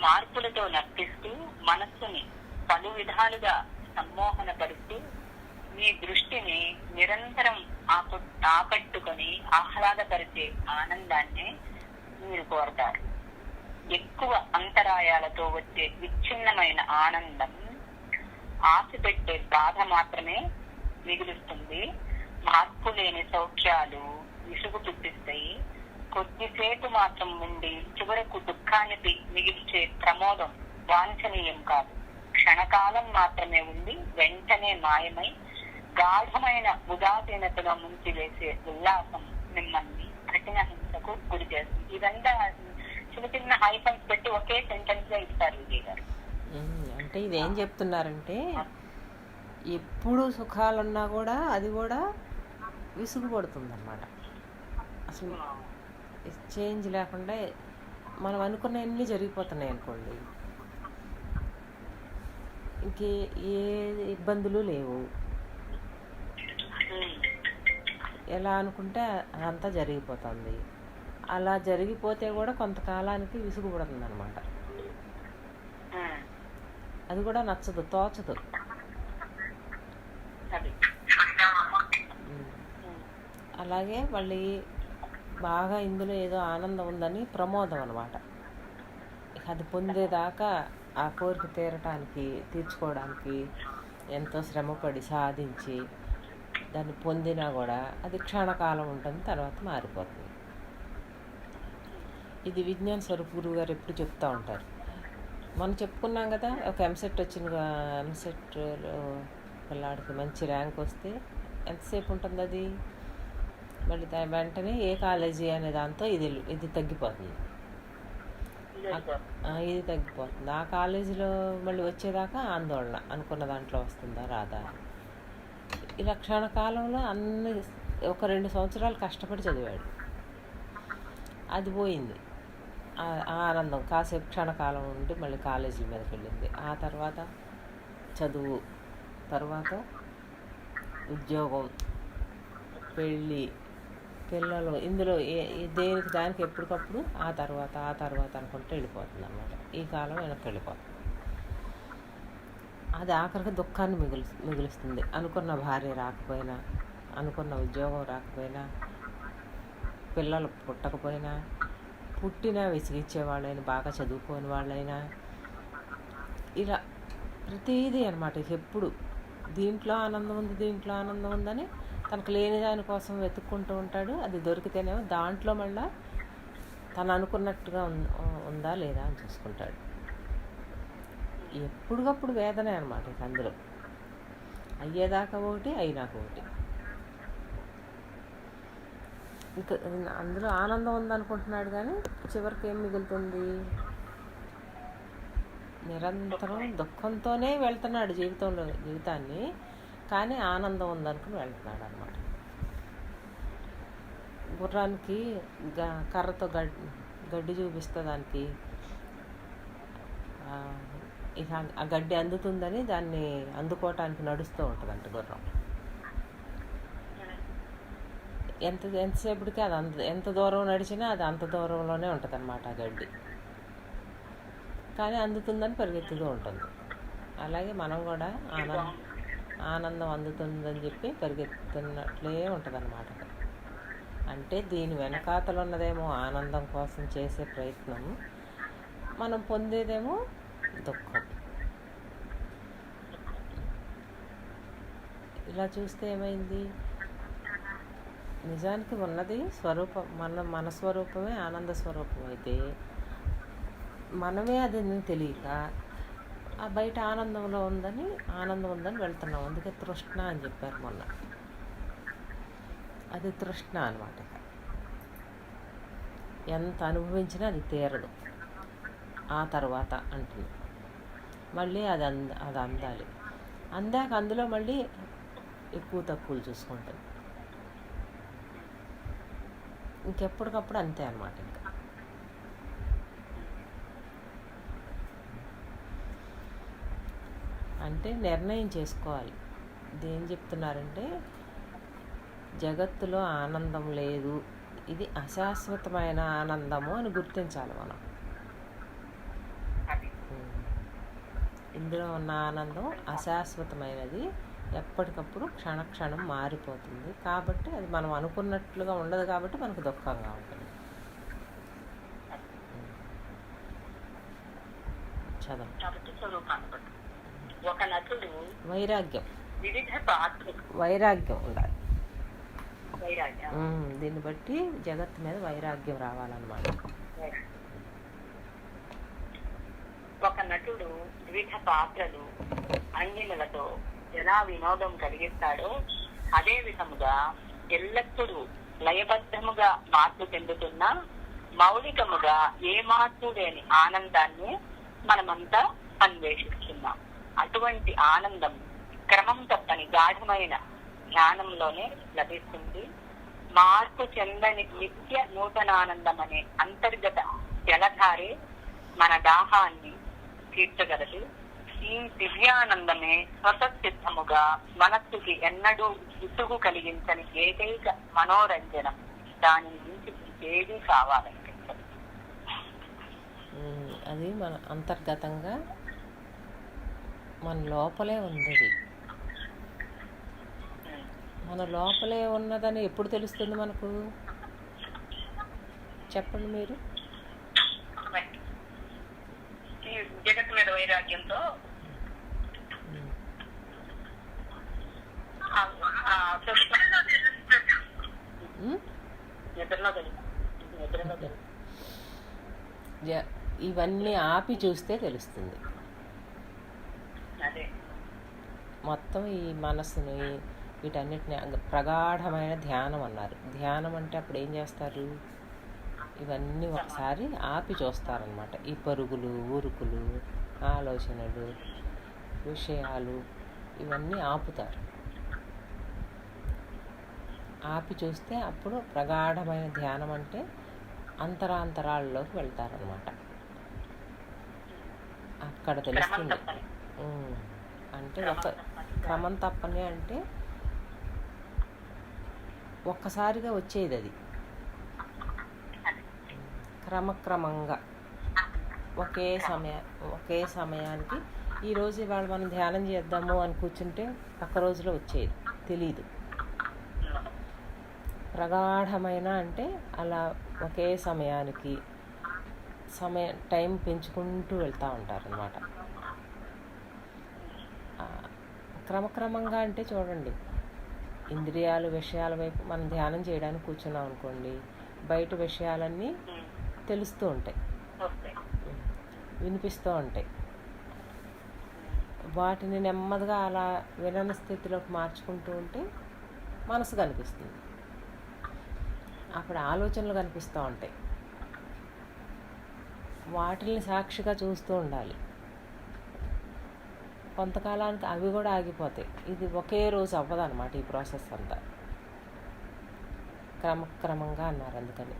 మార్పులతో నర్తిస్తూ మనస్సుని పలు విధాలుగా సమ్మోహనపరుస్తూ మీ దృష్టిని నిరంతరం ఆకట్టుకొని ఆహ్లాదపరిచే ఆనందాన్ని మీరు కోరతారు. ఎక్కువ అంతరాయాలతో వచ్చే విచ్ఛిన్నమైన ఆనందం ఆశ పెట్టే బాధ మాత్రమే మిగులుస్తుంది. మార్పు లేని సౌఖ్యాలు విసుగు పుట్టిస్తాయి. కొద్దిసేపు మాత్రం ఉండి చివరకు దుఃఖానికి మిగిల్చే ప్రమోదం వాంఛనీయం కాదు. క్షణకాలం మాత్రమే ఉండి వెంటనే మాయమై గాఢమైన ఉదాసీనతలో ముంచి వేసే ఉల్లాసం మిమ్మల్ని కఠిన హింసకు గురి చేస్తుంది. ఇదంతా చిన్న చిన్న హైఫన్స్ పెట్టి ఒకే సెంటెన్స్ గా ఇస్తారు విజయ్ గారు. అంటే ఇదేం చెప్తున్నారంటే ఎప్పుడు సుఖాలున్నా కూడా అది కూడా విసుగు పడుతుంది అన్నమాట. అసలు చేంజ్ లేకుండా మనం అనుకున్నవన్నీ జరిగిపోతున్నాయి అనుకోండి, ఇంకే ఏ ఇబ్బందులు లేవు. ఎలా అనుకుంటే అదంతా జరిగిపోతుంది. అలా జరిగిపోతే కూడా కొంతకాలానికి విసుగు పడుతుంది అన్నమాట. అది కూడా నచ్చదు, తోచదు. అలాగే మళ్ళీ బాగా ఇందులో ఏదో ఆనందం ఉందని ప్రమోదం అనమాట. అది పొందేదాకా ఆ కోరిక తీర్చుకోవడానికి ఎంతో శ్రమపడి సాధించి దాన్ని పొందినా కూడా అది క్షణకాలం ఉంటుంది, తర్వాత మారిపోతుంది. ఇది విజ్ఞాన స్వరూప్ గురువు గారు ఎప్పుడు చెప్తూ ఉంటారు. మనం చెప్పుకున్నాం కదా, ఒక ఎంసెట్ ఎంసెట్లో పిల్లాడికి మంచి ర్యాంక్ వస్తే ఎంతసేపు ఉంటుంది అది, మళ్ళీ వెంటనే ఏ కాలేజీ అనే దాంతో ఇది తగ్గిపోతుంది. ఇది తగ్గిపోతుంది. ఆ కాలేజీలో మళ్ళీ వచ్చేదాకా ఆందోళన, అనుకున్న దాంట్లో వస్తుందా రాదా. ఇలా క్షణకాలంలో అన్ని ఒక 2 సంవత్సరాలు కష్టపడి చదివాడు, అది పోయింది. ఆనందం కాసేపు క్షణకాలం ఉండి మళ్ళీ కాలేజీల మీదకి వెళ్ళింది. ఆ తర్వాత చదువు, తర్వాత ఉద్యోగం, పెళ్ళి, పిల్లలు, ఇందులో దేనికి దానికి ఎప్పటికప్పుడు ఆ తర్వాత అనుకుంటూ వెళ్ళిపోతుంది అన్నమాట. ఈ కాలం వెనక్కి వెళ్ళిపోతుంది. అది ఆఖరికి దుఃఖాన్ని మిగులుస్తుంది. అనుకున్న భార్య రాకపోయినా, అనుకున్న ఉద్యోగం రాకపోయినా, పిల్లలు పుట్టకపోయినా, పుట్టినా విసిగిచ్చే వాళ్ళైనా, బాగా చదువుకోని వాళ్ళైనా, ఇలా ప్రతిదీ అనమాట. ఎప్పుడు దీంట్లో ఆనందం ఉందని తనకు లేని దానికోసం వెతుక్కుంటూ ఉంటాడు. అది దొరికితేనేమో దాంట్లో మళ్ళా తను అనుకున్నట్టుగా ఉందా లేదా అని చూసుకుంటాడు. ఎప్పటికప్పుడు వేదనే అనమాట. ఇక అందులో అయ్యేదాకా ఒకటి, అయినాక ఒకటి. ఇంకా అందులో ఆనందం ఉందనుకుంటున్నాడు కానీ చివరికి ఏం మిగులుతుంది? నిరంతరం దుఃఖంతోనే వెళ్తున్నాడు జీవితాన్ని, కానీ ఆనందం ఉందనుకుని వెళ్తున్నాడు అనమాట. గుర్రానికి కర్రతో గడ్డి చూపిస్తే దానికి ఇక ఆ గడ్డి అందుతుందని దాన్ని అందుకోవటానికి నడుస్తూ ఉంటుందంట గుర్రం. ఎంతసేపటికి అది ఎంత దూరం నడిచినా అది అంత దూరంలోనే ఉంటుంది అన్నమాట ఆ గడ్డి, కానీ అందుతుందని పరిగెత్తుతూ ఉంటుంది. అలాగే మనం కూడా ఆనందం అందుతుందని చెప్పి పరిగెత్తున్నట్లే ఉంటుంది అన్నమాట. అంటే దీని వెనకాతలు ఉన్నదేమో ఆనందం కోసం చేసే ప్రయత్నం, మనం పొందేదేమో దుఃఖం. ఇలా చూస్తే ఏమైంది? నిజానికి ఉన్నది స్వరూపం, మన స్వరూపమే ఆనంద స్వరూపం అయితే మనమే అది తెలియక ఆ బయట ఆనందం ఉందని వెళ్తున్నాం. అందుకే తృష్ణ అని చెప్పారు మొన్న. అది తృష్ణ అనమాట. ఎంత అనుభవించినా అది తీరదు. ఆ తర్వాత అంటుంది మళ్ళీ అది అందాలి. అందాక అందులో మళ్ళీ ఎక్కువ తక్కువలు చూసుకుంటుంది. ఇంకెప్పటికప్పుడు అంతే అన్నమాట. ఇంకా అంటే నిర్ణయం చేసుకోవాలి. ఇదేం చెప్తున్నారంటే జగత్తులో ఆనందం లేదు, ఇది అశాశ్వతమైన ఆనందము అని గుర్తించాలి మనం. అది ఇందులో ఉన్న ఆనందం అశాశ్వతమైనది, ఎప్పటికప్పుడు క్షణక్షణం మారిపోతుంది. కాబట్టి అది మనం అనుకున్నట్లుగా ఉండదు, కాబట్టి మనకు దుఃఖంగా ఉంటుంది. చదవం. కాబట్టి స్వరూపాన్ని బట్టి ఒక నటుడు వైరాగ్యం వివిధ పాత్రలు వైరాగ్యం ఉండాలి. వైరాగ్యం దీన్ని బట్టి జగత్తు మీద వైరాగ్యం రావాలన్నమాట. ఒక నటుడు వివిధ పాత్రలు అంగిలతో ఎలా వినోదం కలిగిస్తాడో అదే విధముగా ఎల్లప్పుడూ లయబద్ధముగా మార్పు చెందుతున్న మౌలికముగా ఏ మార్పు లేని ఆనందాన్ని మనమంతా అన్వేషిస్తున్నాం. అటువంటి ఆనందం క్రమం తప్పని గాఢమైన ధ్యానంలోనే లభిస్తుంది. మార్పు చెందని నిత్య నూతనానందం అనే అంతర్గత జలధారే మన దాహాన్ని తీర్చగలదు. ఈ దివ్యానందమే స్వతసిద్ధముగా మనస్సుకి ఎన్నడూ విసుగు కలిగించని ఏకైక మనోరంజనం. దాని నుంచి ఏది కావాలనిపించదు. అది మన అంతర్గతంగా మన లోపలే ఉంది. మన లోపలే ఉన్నదని ఎప్పుడు తెలుస్తుంది మనకు? చెప్పండి మీరు. ఈ జగత్తు మీద వైరాగ్యంతో ఇవన్నీ ఆపి చూస్తే తెలుస్తుంది. అదే మొత్తం ఈ మనస్సుని వీటన్నిటిని ప్రగాఢమైన ధ్యానం అన్నారు. ధ్యానం అంటే అప్పుడు ఏం చేస్తారు? ఇవన్నీ ఒకసారి ఆపి చూస్తారనమాట. ఈ పరుగులు, ఉరుకులు, ఆలోచనలు, విషయాలు ఇవన్నీ ఆపుతారు. ఆపి చూస్తే అప్పుడు ప్రగాఢమైన ధ్యానం అంటే అంతరాంతరాల్లోకి వెళ్తారనమాట. అక్కడ తెలుస్తుంది. అంటే ఒక క్రమం తప్పని అంటే ఒక్కసారిగా వచ్చేది అది. క్రమక్రమంగా ఒకే సమయానికి ఈరోజు ఇవాళ మనం ధ్యానం చేద్దాము అని కూర్చుంటే ఒక్క రోజులో వచ్చేది తెలీదు. ప్రగాఢమైన అంటే అలా ఒకే సమయానికి టైం పెంచుకుంటూ వెళ్తూ ఉంటారనమాట. క్రమక్రమంగా అంటే చూడండి, ఇంద్రియాలు విషయాల వైపు మనం ధ్యానం చేయడానికి కూర్చున్నాం అనుకోండి, బయట విషయాలన్నీ తెలుస్తూ ఉంటాయి, వినిపిస్తూ ఉంటాయి. వాటిని నెమ్మదిగా అలా వినని స్థితిలోకి మార్చుకుంటూ ఉంటే మనసు కనిపిస్తుంది. అప్పుడు ఆలోచనలు కనిపిస్తూ ఉంటాయి. వాటిని సాక్షిగా చూస్తూ ఉండాలి. కొంతకాలానికి అవి కూడా ఆగిపోతాయి. ఇది ఒకే రోజు అవ్వదు అనమాట. ఈ ప్రాసెస్ అంతా క్రమక్రమంగా అన్నారు. అందుకని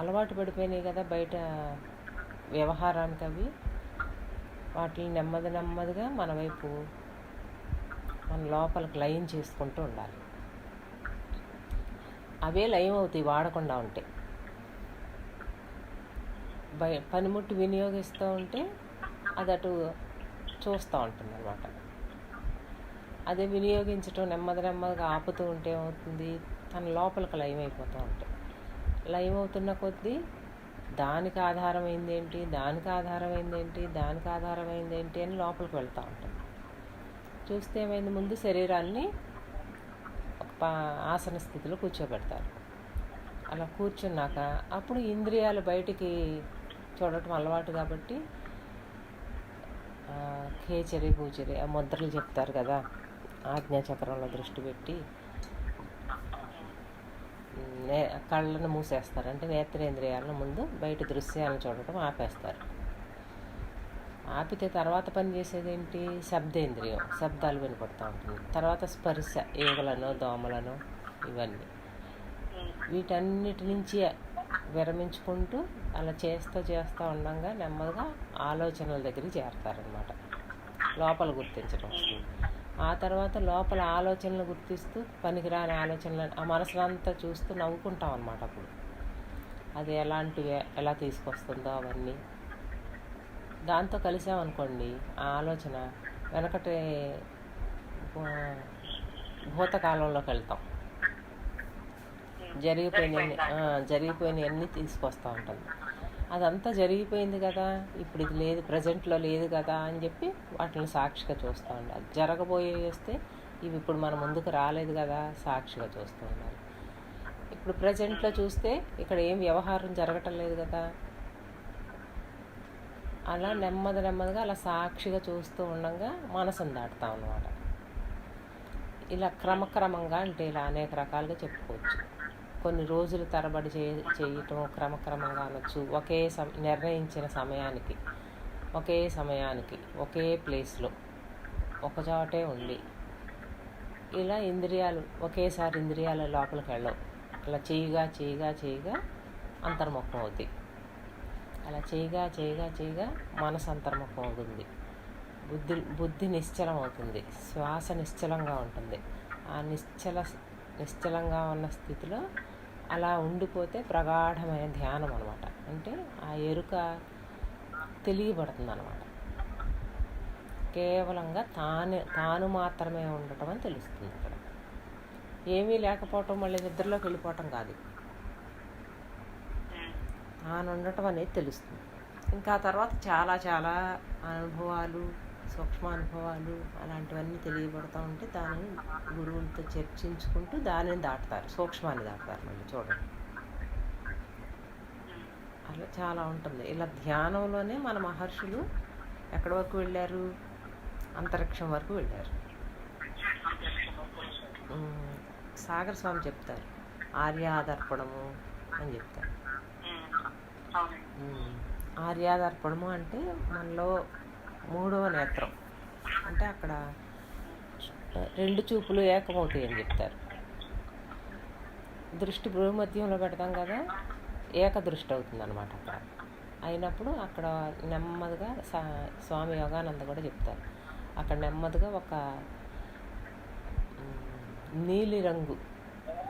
అలవాటు పడిపోయినాయి కదా బయట వ్యవహారానికి అవి. వాటిని నెమ్మదిగా మన వైపు మన లోపలికి లయం చేసుకుంటూ ఉండాలి. అవే లయం అవుతాయి వాడకుండా ఉంటే. పనిముట్టు వినియోగిస్తూ ఉంటే అది అటు చూస్తూ ఉంటుంది అన్నమాట. అదే వినియోగించటం నెమ్మదిగా ఆపుతూ ఉంటే ఏమవుతుంది? తన లోపలికి లయం అయిపోతూ ఉంటాయి. లయం అవుతున్న కొద్దీ దానికి ఆధారమైంది ఏంటి, దానికి ఆధారమైంది ఏంటి అని లోపలికి వెళ్తూ ఉంటుంది. చూస్తే ఏమైంది? ముందు శరీరాన్ని ఒక ఆసన స్థితిలో కూర్చోబెడతారు. అలా కూర్చున్నాక అప్పుడు ఇంద్రియాలు బయటికి చూడటం అలవాటు కాబట్టి ఖేచరి కూచరి ఆ ముద్రలు చెప్తారు కదా, ఆజ్ఞాచక్రంలో దృష్టి పెట్టి కళ్ళను మూసేస్తారు. అంటే నేత్రేంద్రియాలను ముందు బయట దృశ్యాలను చూడటం ఆపేస్తారు. ఆపితే తర్వాత పని చేసేది ఏంటి? శబ్దేంద్రియం, శబ్దాలు వినపడుతూ ఉంటుంది. తర్వాత స్పర్శ, ఈగలను, దోమలను, ఇవన్నీ. వీటన్నిటి నుంచి విరమించుకుంటూ అలా చేస్తూ ఉండగా నెమ్మదిగా ఆలోచనల దగ్గరికి చేరతారనమాట. లోపల గుర్తించడం వస్తుంది. ఆ తర్వాత లోపల ఆలోచనలు గుర్తిస్తూ పనికిరాని ఆలోచనలు ఆ మనసునంతా చూస్తూ నవ్వుకుంటాం అన్నమాట. అప్పుడు అది ఎలా తీసుకొస్తుందో అవన్నీ దాంతో కలిసామనుకోండి ఆ ఆలోచన వెనకటి ఆ, భూతకాలంలోకి వెళ్తాం. జరిగిపోయినవన్నీ తీసుకొస్తూ ఉంటుంది. అదంతా జరిగిపోయింది కదా, ఇప్పుడు ఇది లేదు, ప్రజెంట్లో లేదు కదా అని చెప్పి వాటిని సాక్షిగా చూస్తూ ఉండాలి. జరగబోయేవి వస్తే ఇవి ఇప్పుడు మన ముందుకు రాలేదు కదా, సాక్షిగా చూస్తూ ఉండాలి. ఇప్పుడు ప్రజెంట్లో చూస్తే ఇక్కడ ఏం వ్యవహారం జరగటం లేదు కదా, అలా నెమ్మదిగా అలా సాక్షిగా చూస్తూ ఉండగా మనసును దాటుతాం అన్నమాట. ఇలా క్రమక్రమంగా అంటే ఇలా అనేక రకాలుగా చెప్పుకోవచ్చు. కొన్ని రోజుల తరబడి చేయటం క్రమక్రమంగా అనొచ్చు. నిర్ణయించిన సమయానికి ఒకే ప్లేస్లో ఒకచోటే ఉండి ఇలా ఇంద్రియాలు ఒకేసారి ఇంద్రియాల లోపలికి వెళ్ళవు. అలా చేయగా అంతర్ముఖం అవుతాయి. అలా చేయగా మనసు అంతర్ముఖం అవుతుంది. బుద్ధి నిశ్చలం అవుతుంది. శ్వాస నిశ్చలంగా ఉంటుంది. ఆ నిశ్చలంగా ఉన్న స్థితిలో అలా ఉండిపోతే ప్రగాఢమైన ధ్యానం అనమాట. అంటే ఆ ఎరుక తెలియబడుతుంది అనమాట. కేవలంగా తాను మాత్రమే ఉండటం అని తెలుస్తుంది. ఇక్కడ ఏమీ లేకపోవటం మళ్ళీ నిద్రలోకి వెళ్ళిపోవటం కాదు, తాను ఉండటం అనేది తెలుస్తుంది. ఇంకా తర్వాత చాలా అనుభవాలు, సూక్ష్మానుభవాలు అలాంటివన్నీ తెలియబడుతూ ఉంటే దానిని గురువులతో చర్చించుకుంటూ దానిని దాటుతారు, సూక్ష్మాన్ని దాటుతారు. మళ్ళీ చూడండి, అలా చాలా ఉంటుంది. ఇలా ధ్యానంలోనే మన మహర్షులు ఎక్కడి వరకు వెళ్ళారు? అంతరిక్షం వరకు వెళ్ళారు. సాగర్ స్వామి చెప్తారు ఆర్యాదర్పణము అని చెప్తారు. ఆర్యాదర్పణము అంటే మనలో 3వ నేత్రం, అంటే అక్కడ 2 చూపులు ఏకమవుతాయి అని చెప్తారు. దృష్టి భూమధ్యంలో పెడతాం కదా, ఏకదృష్టి అవుతుంది అనమాట. అక్కడ అయినప్పుడు అక్కడ నెమ్మదిగా స్వామి యోగానంద కూడా చెప్తారు, అక్కడ నెమ్మదిగా ఒక నీలిరంగు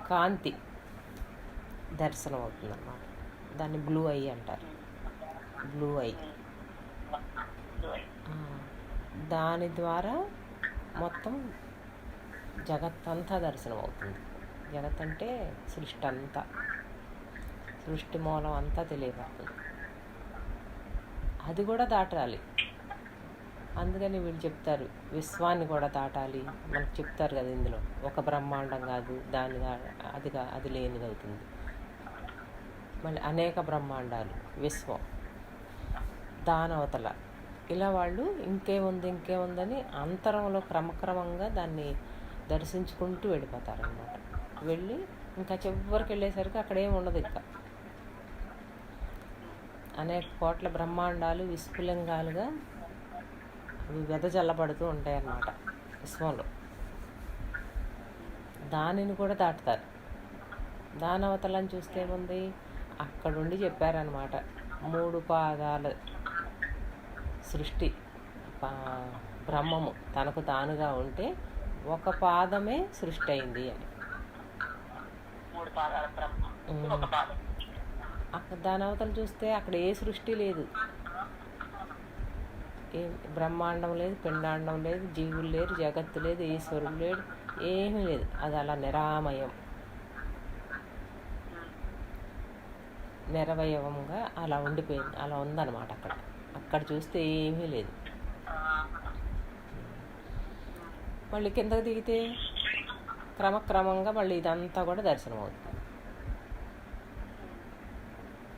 కాంతి దర్శనం అవుతుంది అన్నమాట. దాన్ని బ్లూ ఐ అంటారు. బ్లూ ఐ దాని ద్వారా మొత్తం జగత్తంతా దర్శనం అవుతుంది. జగత్ అంటే సృష్టి అంతా, సృష్టి మూలం అంతా తెలియబడుతుంది. అది కూడా దాటాలి. అందుకని వీళ్ళు చెప్తారు విశ్వాన్ని కూడా దాటాలి. మనకు చెప్తారు కదా ఇందులో, ఒక బ్రహ్మాండం కాదు అది లేనిది అవుతుంది. మళ్ళీ అనేక బ్రహ్మాండాలు, విశ్వం, దానవతల, ఇలా వాళ్ళు ఇంకేముందని అంతరంలో క్రమక్రమంగా దాన్ని దర్శించుకుంటూ వెళ్ళిపోతారనమాట. వెళ్ళి ఇంకా చివరికి వెళ్ళేసరికి అక్కడేం ఉండదు. ఇంకా అనేక కోట్ల బ్రహ్మాండాలు విస్ఫులింగాలుగా అవి వెదజల్లబడుతూ ఉంటాయి అన్నమాట విశ్వంలో. దానిని కూడా దాటుతారు. దానవతలని చూస్తే ఏముంది, అక్కడుండి చెప్పారనమాట 3 పాదాల సృష్టి, బ్రహ్మము తనకు తానుగా ఉంటే 1 పాదమే సృష్టి అయింది అని. 3 పాదాల బ్రహ్మ, 1 పాదం. అక్కడ దానవతలు చూస్తే అక్కడ ఏ సృష్టి లేదు, బ్రహ్మాండం లేదు, పిండాండం లేదు, జీవులు లేరు, జగత్తు లేదు, ఈశ్వరుడు లేడు, ఏమీ లేదు. అది అలా నిరామయం, నిరవయవంగా అలా ఉండిపోయింది. అలా ఉందన్నమాట. అక్కడ చూస్తే ఏమీ లేదు. మళ్ళీ కిందకు దిగితే క్రమక్రమంగా మళ్ళీ ఇదంతా కూడా దర్శనం అవుతుంది.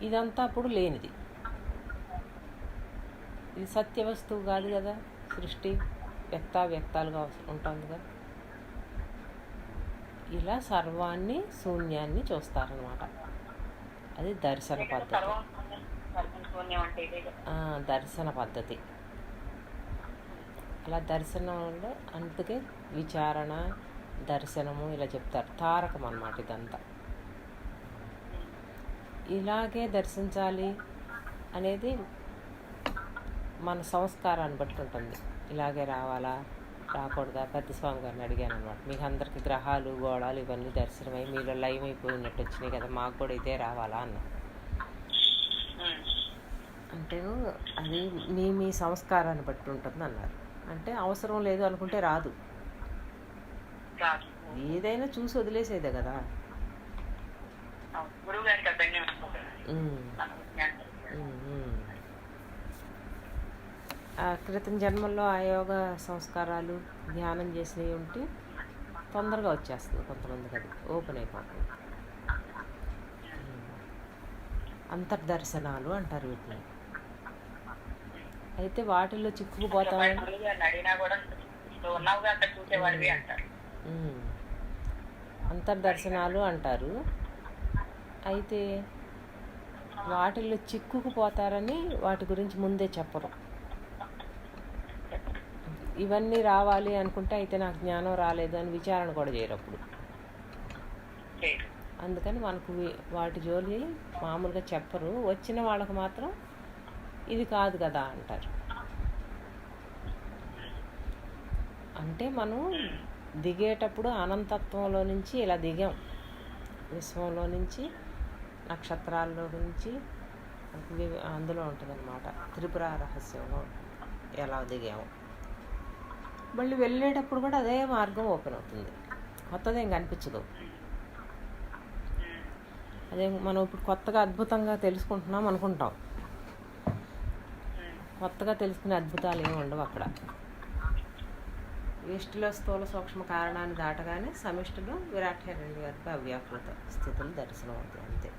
ఇదంతా అప్పుడు లేనిది. ఇది సత్య వస్తువు కాదు కదా, సృష్టి వ్యక్తాలుగా ఉంటుంది కదా. ఇలా సర్వాన్ని శూన్యాన్ని చూస్తారనమాట. అది దర్శన పద్ధతి. దర్శన పద్ధతి. అలా దర్శనంలో అందుకే విచారణ, దర్శనము ఇలా చెప్తారు. తారకం అన్నమాట ఇదంతా. ఇలాగే దర్శించాలి అనేది మన సంస్కారాన్ని బట్టి ఉంటుంది. ఇలాగే రావాలా రాకూడదా, పెద్ద స్వామి గారిని అడిగాను అనమాట. మీకు అందరికీ గ్రహాలు గోళాలు ఇవన్నీ దర్శనమై మీలో లైవ్ అయిపోయినట్టు వచ్చినాయి కదా, మాకు కూడా ఇదే రావాలా అన్న. అంటే అది మీ మీ సంస్కారాన్ని బట్టి ఉంటుంది అన్నారు. అంటే అవసరం లేదు అనుకుంటే రాదు. రాదు. ఏదైనా చూసి వదిలేసేదే కదా. గురువు గారికి అర్థంగా ఆ క్రితం జన్మల్లో ఆ యోగ సంస్కారాలు ధ్యానం చేసినవి ఉంటే తొందరగా వచ్చేస్తుంది కొంతమందికి, అది ఓపెన్ అయిపోతుంది. అంతర్దర్శనాలు అంటారు వీటిని. అయితే వాటిల్లో చిక్కుకుపోతామని అడిగినా కూడా ఉన్నావుగా అక్కడ చూసేవాడివి అంటారు. అంతర్దర్శనాలు అంటారు. అయితే వాటిల్లో చిక్కుకుపోతారని వాటి గురించి ముందే చెప్పరు. ఇవన్నీ రావాలి అనుకుంటే అయితే నాకు జ్ఞానం రాలేదు అని విచారణ కూడా చేయరు అప్పుడు. అందుకని మనకు వాటి జోలి మామూలుగా చెప్పరు. వచ్చిన వాళ్ళకు మాత్రం ఇది కాదు కదా అంటారు. అంటే మనం దిగేటప్పుడు అనంతత్వంలో నుంచి ఇలా దిగాం, విశ్వంలో నుంచి, నక్షత్రాల్లో నుంచి, అందులో ఉంటుందన్నమాట. త్రిపుర రహస్యంలో ఎలా దిగాము. మళ్ళీ వెళ్ళేటప్పుడు కూడా అదే మార్గం ఓపెన్ అవుతుంది, కొత్తదేం కనిపించదు. అదే మనం ఇప్పుడు కొత్తగా అద్భుతంగా తెలుసుకుంటున్నాం అనుకుంటాం, కొత్తగా తెలుసుకునే అద్భుతాలు ఏమి ఉండవు అక్కడ. వ్యష్టిలో స్థూల సూక్ష్మ కారణాన్ని దాటగానే సమిష్టిలో విరాట్ హిరణ్య గర్భ అవ్యాకృత స్థితులు దర్శనం అవుతాయి, అంతే.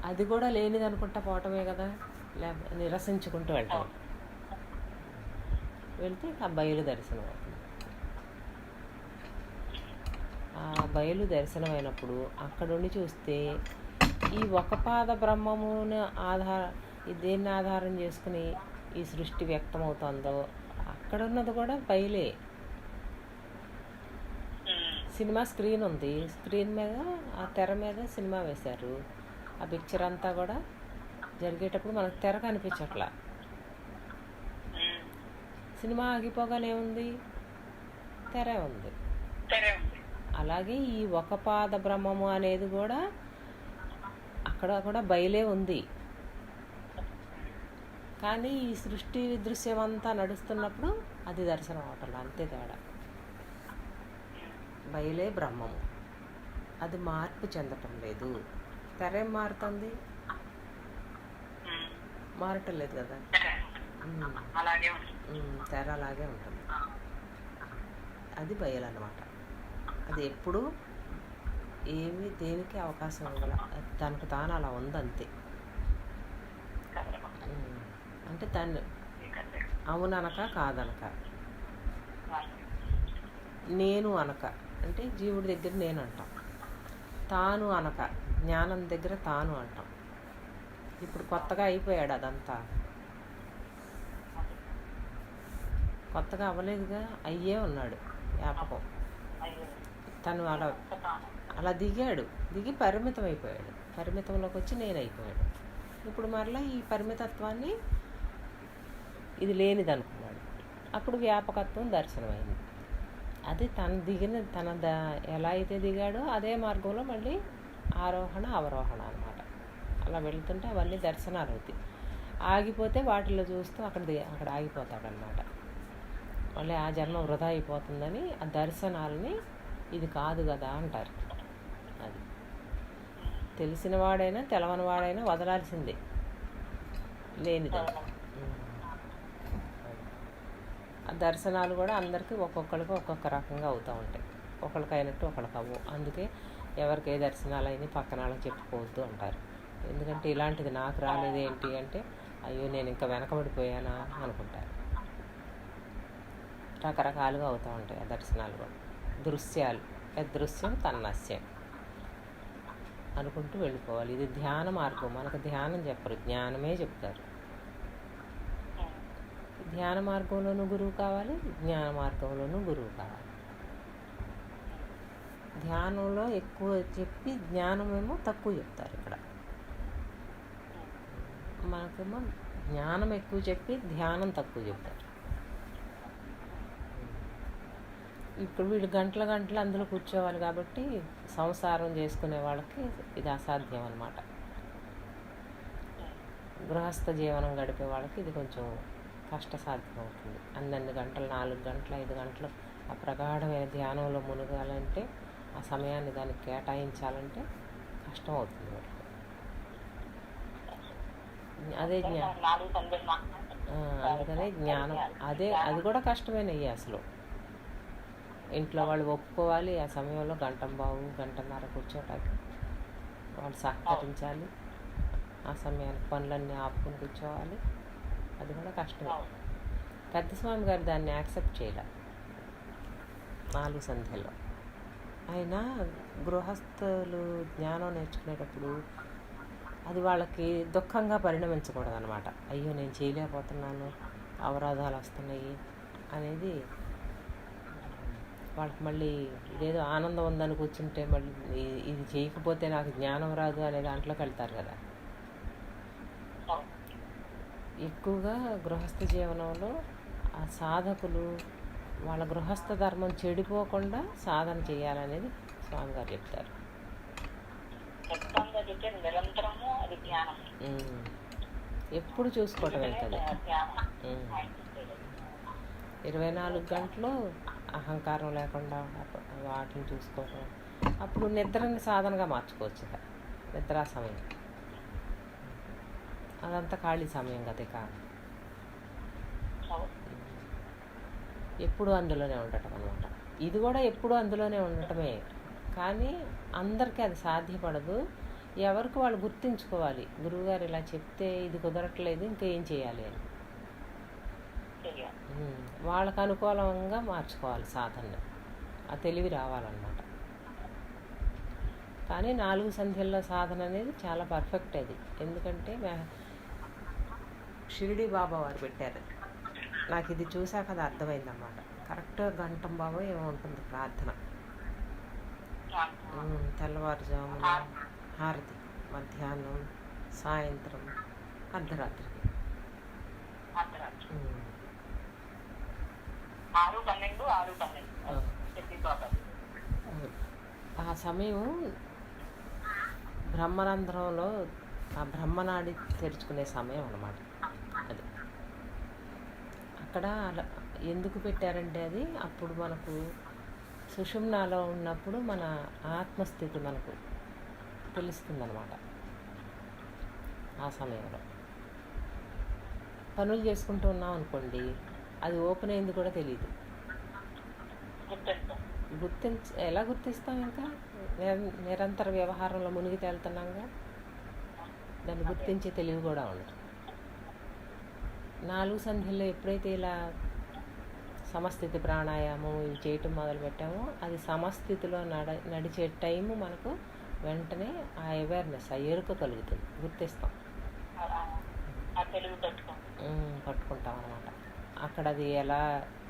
అది కూడా లేనిది అనుకుంటా పోవటమే కదా, లేకపోతే నిరసించుకుంటూ వెళ్తాం. వెళ్తే ఆ బయలు దర్శనం అవుతుంది. ఆ బయలు దర్శనం అయినప్పుడు అక్కడుండి చూస్తే ఈ ఒక పాద బ్రహ్మమును దేన్ని ఆధారం చేసుకుని ఈ సృష్టి వ్యక్తమవుతుందో అక్కడున్నది కూడా బయలే. సినిమా స్క్రీన్ ఉంది, స్క్రీన్ మీద ఆ తెర మీద సినిమా వేశారు. ఆ పిక్చర్ అంతా కూడా జరిగేటప్పుడు మనకు తెర కనిపించట్లా. సినిమా ఆగిపోగానే ఉంది, తెరే ఉంది. అలాగే ఈ ఒక పాద బ్రహ్మము అనేది కూడా అక్కడ కూడా బయలే ఉంది. కానీ ఈ సృష్టి దృశ్యం అంతా నడుస్తున్నప్పుడు అది దర్శనం అవటం, అంతే తేడా. బయలే బ్రహ్మము, అది మార్పు చెందటం లేదు. తెరేం మారుతుంది? మారటం లేదు కదా, తెర అలాగే ఉంటుంది. అది బయలన్నమాట. అది ఎప్పుడు ఏమి దేనికి అవకాశం ఇవ్వాల, తనకు తాను అలా ఉందంతే. అంటే దాన్ని అవుననక కాదనక, నేను అనక, అంటే జీవుడి దగ్గర నేను అంటాం. తాను అనక, జ్ఞానం దగ్గర తాను అంటాం. ఇప్పుడు కొత్తగా అయిపోయాడు, అదంతా కొత్తగా అవ్వలేదుగా, అయ్యే ఉన్నాడు జ్ఞాపకం. తను అలా దిగాడు, దిగి పరిమితం అయిపోయాడు, పరిమితంలోకి వచ్చి నేనైపోయాడు. ఇప్పుడు మరలా ఈ పరిమితత్వాన్ని ఇది లేనిది అనుకున్నాడు. అప్పుడు వ్యాపకత్వం దర్శనమైంది. అది ఎలా అయితే దిగాడో అదే మార్గంలో మళ్ళీ ఆరోహణ అవరోహణ అన్నమాట. అలా వెళ్తుంటే అవన్నీ దర్శనాలు అవుతాయి. ఆగిపోతే వాటిల్లో చూస్తూ అక్కడ ఆగిపోతాడనమాట. మళ్ళీ ఆ జన్మ వృధా అయిపోతుందని ఆ దర్శనాలని ఇది కాదు కదా అంటారు. అది తెలిసిన వాడైనా తెలవని వాడైనా వదలాల్సిందే, లేనిదని. ఆ దర్శనాలు కూడా అందరికీ ఒక్కొక్కరికి ఒక్కొక్క రకంగా అవుతూ ఉంటాయి. ఒకరికి అయినట్టు ఒకరికి అవ్వు. అందుకే ఎవరికి ఏ దర్శనాలు అయినాయి పక్కన వాళ్ళకి చెప్పుకోవద్దు అంటారు. ఎందుకంటే ఇలాంటిది నాకు రాలేదు ఏంటి అంటే, అయ్యో నేను ఇంకా వెనకబడిపోయానా అనుకుంటారు. రకరకాలుగా అవుతూ ఉంటాయి ఆ దర్శనాలు కూడా. దృశ్యాలు, యదృశ్యం తన్నస్యం అనుకుంటూ వెళ్ళిపోవాలి. ఇది ధ్యాన మార్గం. మనకు ధ్యానం చెప్పరు, జ్ఞానమే చెప్తారు. ధ్యాన మార్గంలోనూ గురువు కావాలి, జ్ఞాన మార్గంలోనూ గురువు కావాలి. ధ్యానంలో ఎక్కువ చెప్పి జ్ఞానమేమో తక్కువ చెప్తారు. ఇక్కడ మనకేమో జ్ఞానం ఎక్కువ చెప్పి ధ్యానం తక్కువ చెప్తారు. ఇప్పుడు వీళ్ళు గంటల గంటలు అందులో కూర్చోవాలి కాబట్టి సంసారం చేసుకునే వాళ్ళకి ఇది అసాధ్యం అన్నమాట. గృహస్థ జీవనం గడిపే వాళ్ళకి ఇది కొంచెం కష్టసాధ్యం అవుతుంది. అన్నన్ని గంటలు 4 గంటలు 5 గంటలు ఆ ప్రగాఢమైన ధ్యానంలో మునగాలంటే, ఆ సమయాన్ని దానికి కేటాయించాలంటే కష్టం అవుతుంది వాళ్ళకి. అదే అందుకనే జ్ఞానం అది కూడా కష్టమేనయ్యి అసలు. ఇంట్లో వాళ్ళు ఒప్పుకోవాలి ఆ సమయంలో గంటన్నర కూర్చోటానికి, వాళ్ళు సహకరించాలి. ఆ సమయానికి పనులన్నీ ఆపుకొని కూర్చోవాలి, అది కూడా కష్టమే. పెద్దస్వామి గారు దాన్ని యాక్సెప్ట్ చేయలే 4 సంధ్యల్లో. అయినా గృహస్థులు జ్ఞానం నేర్చుకునేటప్పుడు అది వాళ్ళకి దుఃఖంగా పరిణమించకూడదు అనమాట. అయ్యో నేను చేయలేకపోతున్నాను, అవరోధాలు వస్తున్నాయి అనేది వాళ్ళకి మళ్ళీ ఇదేదో ఆనందం ఉందని కూర్చుంటే మళ్ళీ ఇది చేయకపోతే నాకు జ్ఞానం రాదు అనే దాంట్లోకి వెళ్తారు కదా. ఎక్కువగా గృహస్థ జీవనంలో ఆ సాధకులు వాళ్ళ గృహస్థ ధర్మం చెడిపోకుండా సాధన చేయాలనేది స్వామిగారు చెప్తారు. ఎప్పుడు చూసుకోవటం వెళ్తుంది. 24 గంటలు అహంకారం లేకుండా వాటిని చూసుకోవటం. అప్పుడు నిద్రని సాధనగా మార్చుకోవచ్చు. నిద్రా సమయం అదంతా ఖాళీ సమయం కదా. కాదు, ఎప్పుడు అందులోనే ఉండటం అనమాట. ఇది కూడా ఎప్పుడు అందులోనే ఉండటమే, కానీ అందరికీ అది సాధ్యపడదు. ఎవరికి వాళ్ళు గుర్తించుకోవాలి, గురువుగారు ఇలా చెప్తే ఇది కుదరట్లేదు ఇంకేం చేయాలి అని. వాళ్ళకు అనుకూలంగా మార్చుకోవాలి సాధన, ఆ తెలివి రావాలన్నమాట. కానీ 4 సంధ్యల్లో సాధన అనేది చాలా పర్ఫెక్ట్ అది. ఎందుకంటే షిరిడి బాబా వారు పెట్టారు. నాకు ఇది చూశాక అది అర్థమైందన్నమాట. కరెక్ట్గా గంటం బాబా ఏమో ఉంటుంది ప్రార్థన. తెల్లవారుజామున హారతి, మధ్యాహ్నం, సాయంత్రం, అర్ధరాత్రికి. ఆ సమయం బ్రహ్మరంధ్రంలో ఆ బ్రహ్మనాడి తెరుచుకునే సమయం అన్నమాట. అది అక్కడ ఎందుకు పెట్టారంటే అది అప్పుడు మనకు సుషుమ్నాలో ఉన్నప్పుడు మన ఆత్మస్థితి మనకు తెలుస్తుందన్నమాట. ఆ సమయంలో పనులు చేసుకుంటూ ఉన్నాం అనుకోండి, అది ఓపెన్ అయింది కూడా తెలియదు. ఎలా గుర్తిస్తాం? ఇంకా నిరంతర వ్యవహారంలో మునిగి తేలుతున్నాంగా, దాన్ని గుర్తించే తెలివి కూడా ఉండదు. 4 సంధ్యల్లో ఎప్పుడైతే ఇలా సమస్థితి ప్రాణాయామం ఇవి చేయటం మొదలుపెట్టామో, అది సమస్థితిలో నడిచే టైము మనకు వెంటనే ఆ అవేర్నెస్, ఆ ఎరుక కలుగుతుంది, గుర్తిస్తాం, పట్టుకుంటాం అన్నమాట. అక్కడ అది ఎలా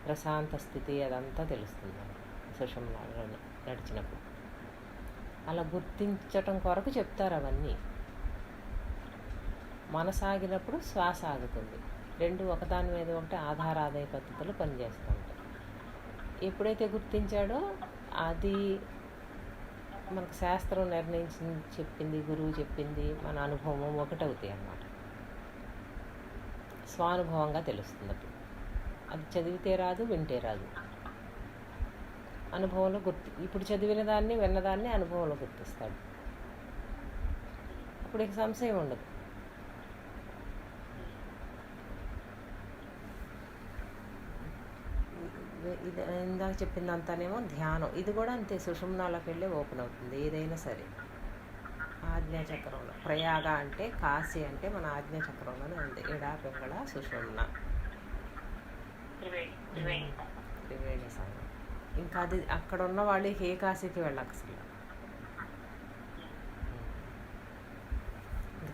ప్రశాంత స్థితి అదంతా తెలుస్తుంది మనకు సుషుమ్నాలో నడిచినప్పుడు. అలా గుర్తించటం కొరకు చెప్తారు అవన్నీ. మనసు ఆగినప్పుడు శ్వాస ఆగుతుంది. 2 ఒకదాని మీద ఒకటి ఆధారాదాయ పద్ధతులు పనిచేస్తూ ఉంటాయి. ఎప్పుడైతే గుర్తించాడో అది మనకు శాస్త్రం నిర్ణయించింది, చెప్పింది, గురువు చెప్పింది, మన అనుభవం ఒకటవుతాయి అన్నమాట. స్వానుభవంగా తెలుస్తుంది. అప్పుడు అది చదివితే రాదు, వింటే రాదు, అనుభవంలో ఇప్పుడు చదివిన దాన్ని విన్నదాన్ని అనుభవంలో గుర్తిస్తాడు. అప్పుడు ఇక సంశయం ఉండదు. ఇది ఇందాక చెప్పిందంతానేమో ధ్యానం. ఇది కూడా అంతే, సుషుమ్నాలోకి వెళ్ళి ఓపెన్ అవుతుంది ఏదైనా సరే. ఆజ్ఞాచక్రంలో ప్రయాగ అంటే కాశీ అంటే మన ఆజ్ఞాచక్రంలోనే ఉంది. ఎడా పింగళ సుషుమ్న త్రివేణి సంఘం. ఇంకా అది అక్కడ ఉన్న వాళ్ళు ఏ కాశీకి వెళ్ళక్కర్లేదు.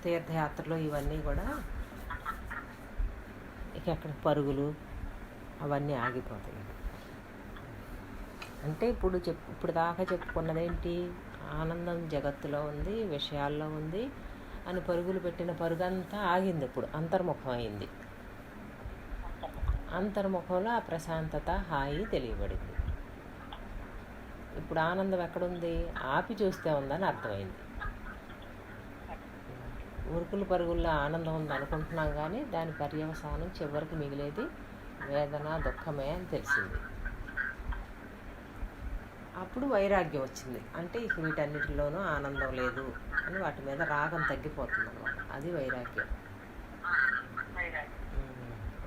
తీర్థయాత్రలు ఇవన్నీ కూడా ఇక అక్కడ పరుగులు అవన్నీ ఆగిపోతాయి. అంటే ఇప్పుడు దాకా చెప్పుకున్నదేంటి, ఆనందం జగత్తులో ఉంది, విషయాల్లో ఉంది అని పరుగులు పెట్టిన పరుగంతా ఆగింది. ఇప్పుడు అంతర్ముఖం అయింది. అంతర్ముఖంలో ఆ ప్రశాంతత, హాయి తెలియబడింది. ఇప్పుడు ఆనందం ఎక్కడుంది? ఆపి చూస్తే ఉందని అర్థమైంది. ఉరుకులు పరుగుల్లో ఆనందం ఉంది అనుకుంటున్నాం, కానీ దాని పర్యవసానం చివరికి మిగిలేది వేదన, దుఃఖమే అని తెలిసింది. అప్పుడు వైరాగ్యం వచ్చింది. అంటే ఇక వీటన్నిటిలోనూ ఆనందం లేదు అని వాటి మీద రాగం తగ్గిపోతుంది అన్నమాట. అది వైరాగ్యం.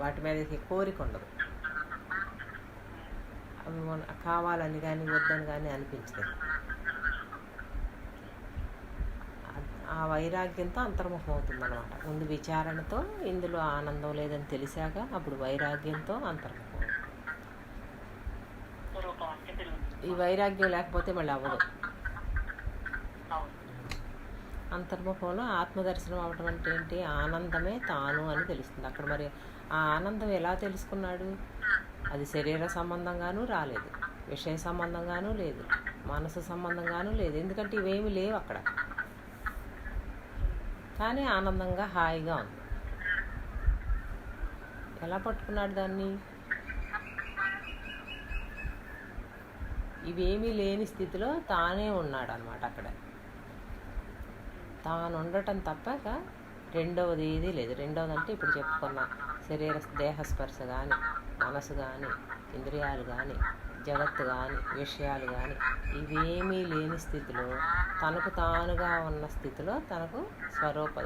వాటి మీద ఇక కోరిక ఉండదు. అవి కావాలని కానీ వద్దని కానీ అనిపించలేదు. ఆ వైరాగ్యంతో అంతర్ముఖం అవుతుంది అనమాట. ముందు విచారణతో ఇందులో ఆనందం లేదని తెలిసాక అప్పుడు వైరాగ్యంతో అంతర్ముఖం. ఈ వైరాగ్యం లేకపోతే మళ్ళీ అవ్వదు. అంతర్ముఖంలో ఆత్మదర్శనం అవటం అంటే ఏంటి? ఆనందమే తాను అని తెలుస్తుంది. అక్కడ మరి ఆ ఆనందం ఎలా తెలుసుకున్నాడు? అది శరీర సంబంధంగానూ రాలేదు, విషయ సంబంధంగానూ లేదు, మనసు సంబంధంగానూ లేదు. ఎందుకంటే ఇవేమీ లేవు అక్కడ. కానీ ఆనందంగా హాయిగా ఉంది. ఎలా పట్టుకున్నాడు దాన్ని? ఇవేమీ లేని స్థితిలో తానే ఉన్నాడు అన్నమాట. అక్కడ తాను ఉండటం తప్పక రెండవది ఏదీ లేదు. రెండవది అంటే ఇప్పుడు చెప్పుకున్న దేహస్పర్శ కానీ, మనసు కానీ, ఇంద్రియాలు కానీ, జగత్తు కానీ, విషయాలు కానీ ఇవేమీ లేని స్థితిలో తనకు తానుగా ఉన్న స్థితిలో తనకు స్వరూప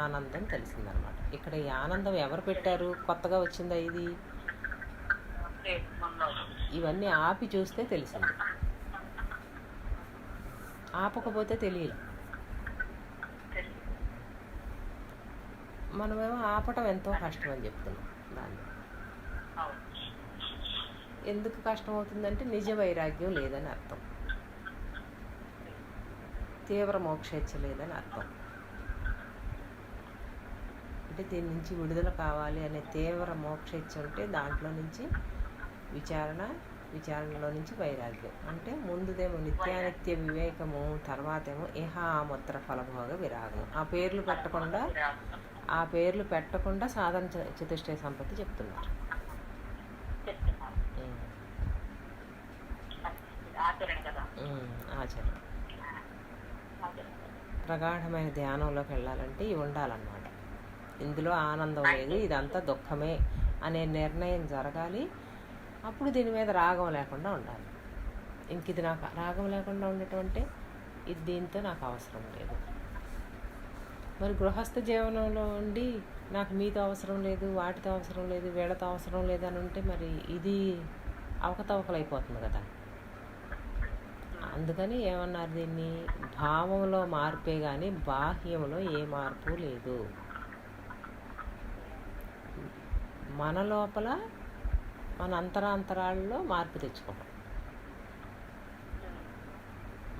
ఆనందం తెలిసిందనమాట. ఇక్కడ ఈ ఆనందం ఎవరు పెట్టారు? కొత్తగా వచ్చిందా ఇది? ఇవన్నీ ఆపి చూస్తే తెలిసింది. ఆపకపోతే తెలియదు. మనమేమో ఆపటం ఎంతో కష్టం అని చెప్తున్నాం. దాన్ని ఎందుకు కష్టం అవుతుందంటే నిజ వైరాగ్యం లేదని అర్థం, తీవ్ర మోక్షేచ్ఛ లేదని అర్థం. అంటే దీని నుంచి విడుదల కావాలి అనే తీవ్ర మోక్షేచ్ఛ ఉంటే దాంట్లో నుంచి విచారణలో నుంచి వైరాగ్యం. అంటే ముందుదేమో నిత్యానిత్య వివేకము, తర్వాతేమో ఇహాముత్ర ఫలభోగ విరాగము. ఆ పేర్లు పెట్టకుండా సాధన చతుష్టయ సంపత్తి చెప్తున్నారు. ఆచరణ. ప్రగాఢమైన ధ్యానంలోకి వెళ్ళాలంటే ఇవి ఉండాలన్నమాట. ఇందులో ఆనందం లేదు, ఇదంతా దుఃఖమే అనే నిర్ణయం జరగాలి. అప్పుడు దీని మీద రాగం లేకుండా ఉండాలి. ఇంక ఇది నాకు రాగం లేకుండా ఉండటం అంటే ఇది దీంతో నాకు అవసరం లేదు. మరి గృహస్థ జీవనంలో ఉండి నాకు మీతో అవసరం లేదు, వాటితో అవసరం లేదు, వీళ్ళతో అవసరం లేదు అని ఉంటే మరి ఇది అవకతవకలైపోతుంది కదా. అందుకని ఏమన్నారు దీన్ని? భావంలో మార్పే కానీ బాహ్యంలో ఏ మార్పు లేదు. మన లోపల మన అంతరాంతరాల్లో మార్పు తెచ్చుకోవడం.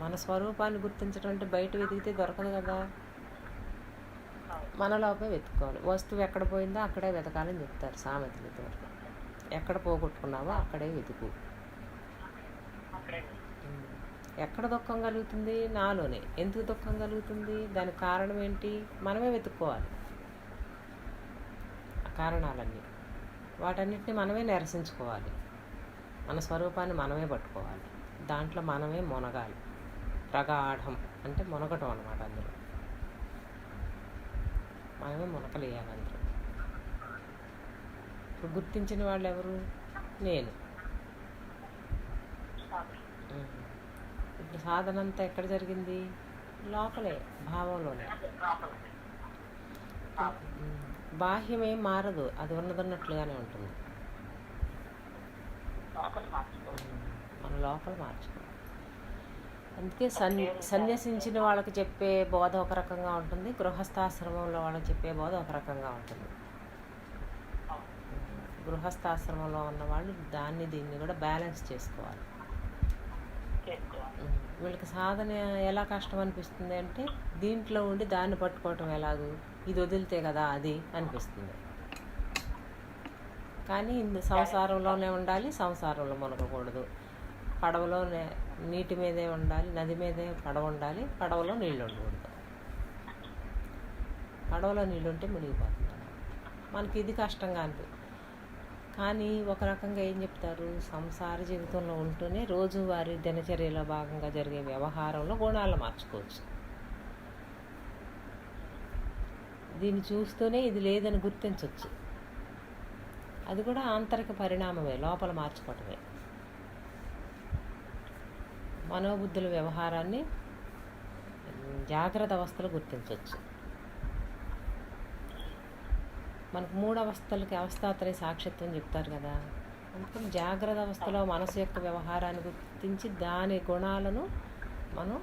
మన స్వరూపాన్ని గుర్తించడం అంటే బయట వెతికితే దొరకదు కదా. మన లోపే వెతుక్కోవాలి. వస్తువు ఎక్కడ పోయిందో అక్కడే వెతకాలని చెప్తారు సామెతలు. ఇదివరకు ఎక్కడ పోగొట్టుకున్నావో అక్కడే వెతుకు. ఎక్కడ దుఃఖం కలుగుతుంది? నాలోనే. ఎందుకు దుఃఖం కలుగుతుంది? దానికి కారణం ఏంటి? మనమే వెతుక్కోవాలి ఆ కారణాలన్నీ. వాటన్నిటిని మనమే నిరసించుకోవాలి. మన స్వరూపాన్ని మనమే పట్టుకోవాలి. దాంట్లో మనమే మునగాలి. ప్రగాఢం అంటే మునగటం అన్నమాట. అందులో మనమే మునకలేయాలి. అందులో ఇప్పుడు గుర్తించిన వాళ్ళు ఎవరు? నేను. ఇప్పుడు సాధన అంతా ఎక్కడ జరిగింది? లోపలే, భావంలోనే. బాహ్యం ఏం మారదు, అది ఉన్నదన్నట్లుగానే ఉంటుంది. మన లోపల మార్చుకోవాలి. అందుకే సన్యసించిన వాళ్ళకి చెప్పే బోధ ఒక రకంగా ఉంటుంది, గృహస్థాశ్రమంలో వాళ్ళకి చెప్పే బోధ ఒక రకంగా ఉంటుంది. గృహస్థాశ్రమంలో ఉన్న వాళ్ళు దీన్ని కూడా బ్యాలెన్స్ చేసుకోవాలి. వీళ్ళకి సాధన ఎలా కష్టం అనిపిస్తుంది అంటే దీంట్లో ఉండి దాన్ని పట్టుకోవటం ఎలాగూ, ఇది వదిలితే కదా అది అనిపిస్తుంది. కానీ సంసారంలోనే ఉండాలి, సంసారంలో మునగకూడదు. పడవలోనే నీటి మీదే ఉండాలి, నది మీదే పడవ ఉండాలి, పడవలో నీళ్ళు ఉండకూడదు. పడవలో నీళ్ళు ఉంటే మునిగిపోతుంది. మనకి ఇది కష్టంగా కానీ ఒక రకంగా ఏం చెప్తారు, సంసార జీవితంలో ఉంటూనే రోజువారీ దినచర్యలో భాగంగా జరిగే వ్యవహారంలో గుణాలను మార్చుకోవచ్చు. దీన్ని చూస్తూనే ఇది లేదని గుర్తించవచ్చు. అది కూడా ఆంతరిక పరిణామమే, లోపల మార్చుకోవటమే. మనోబుద్ధుల వ్యవహారాన్ని జాగ్రత్త అవస్థలో గుర్తించవచ్చు. మనకు 3 అవస్థలకి అవస్థాత్రయ సాక్షిత్వం చెప్తారు కదా. అందుకని జాగ్రత్త అవస్థలో మనసు యొక్క వ్యవహారాన్ని గుర్తించి దాని గుణాలను మనం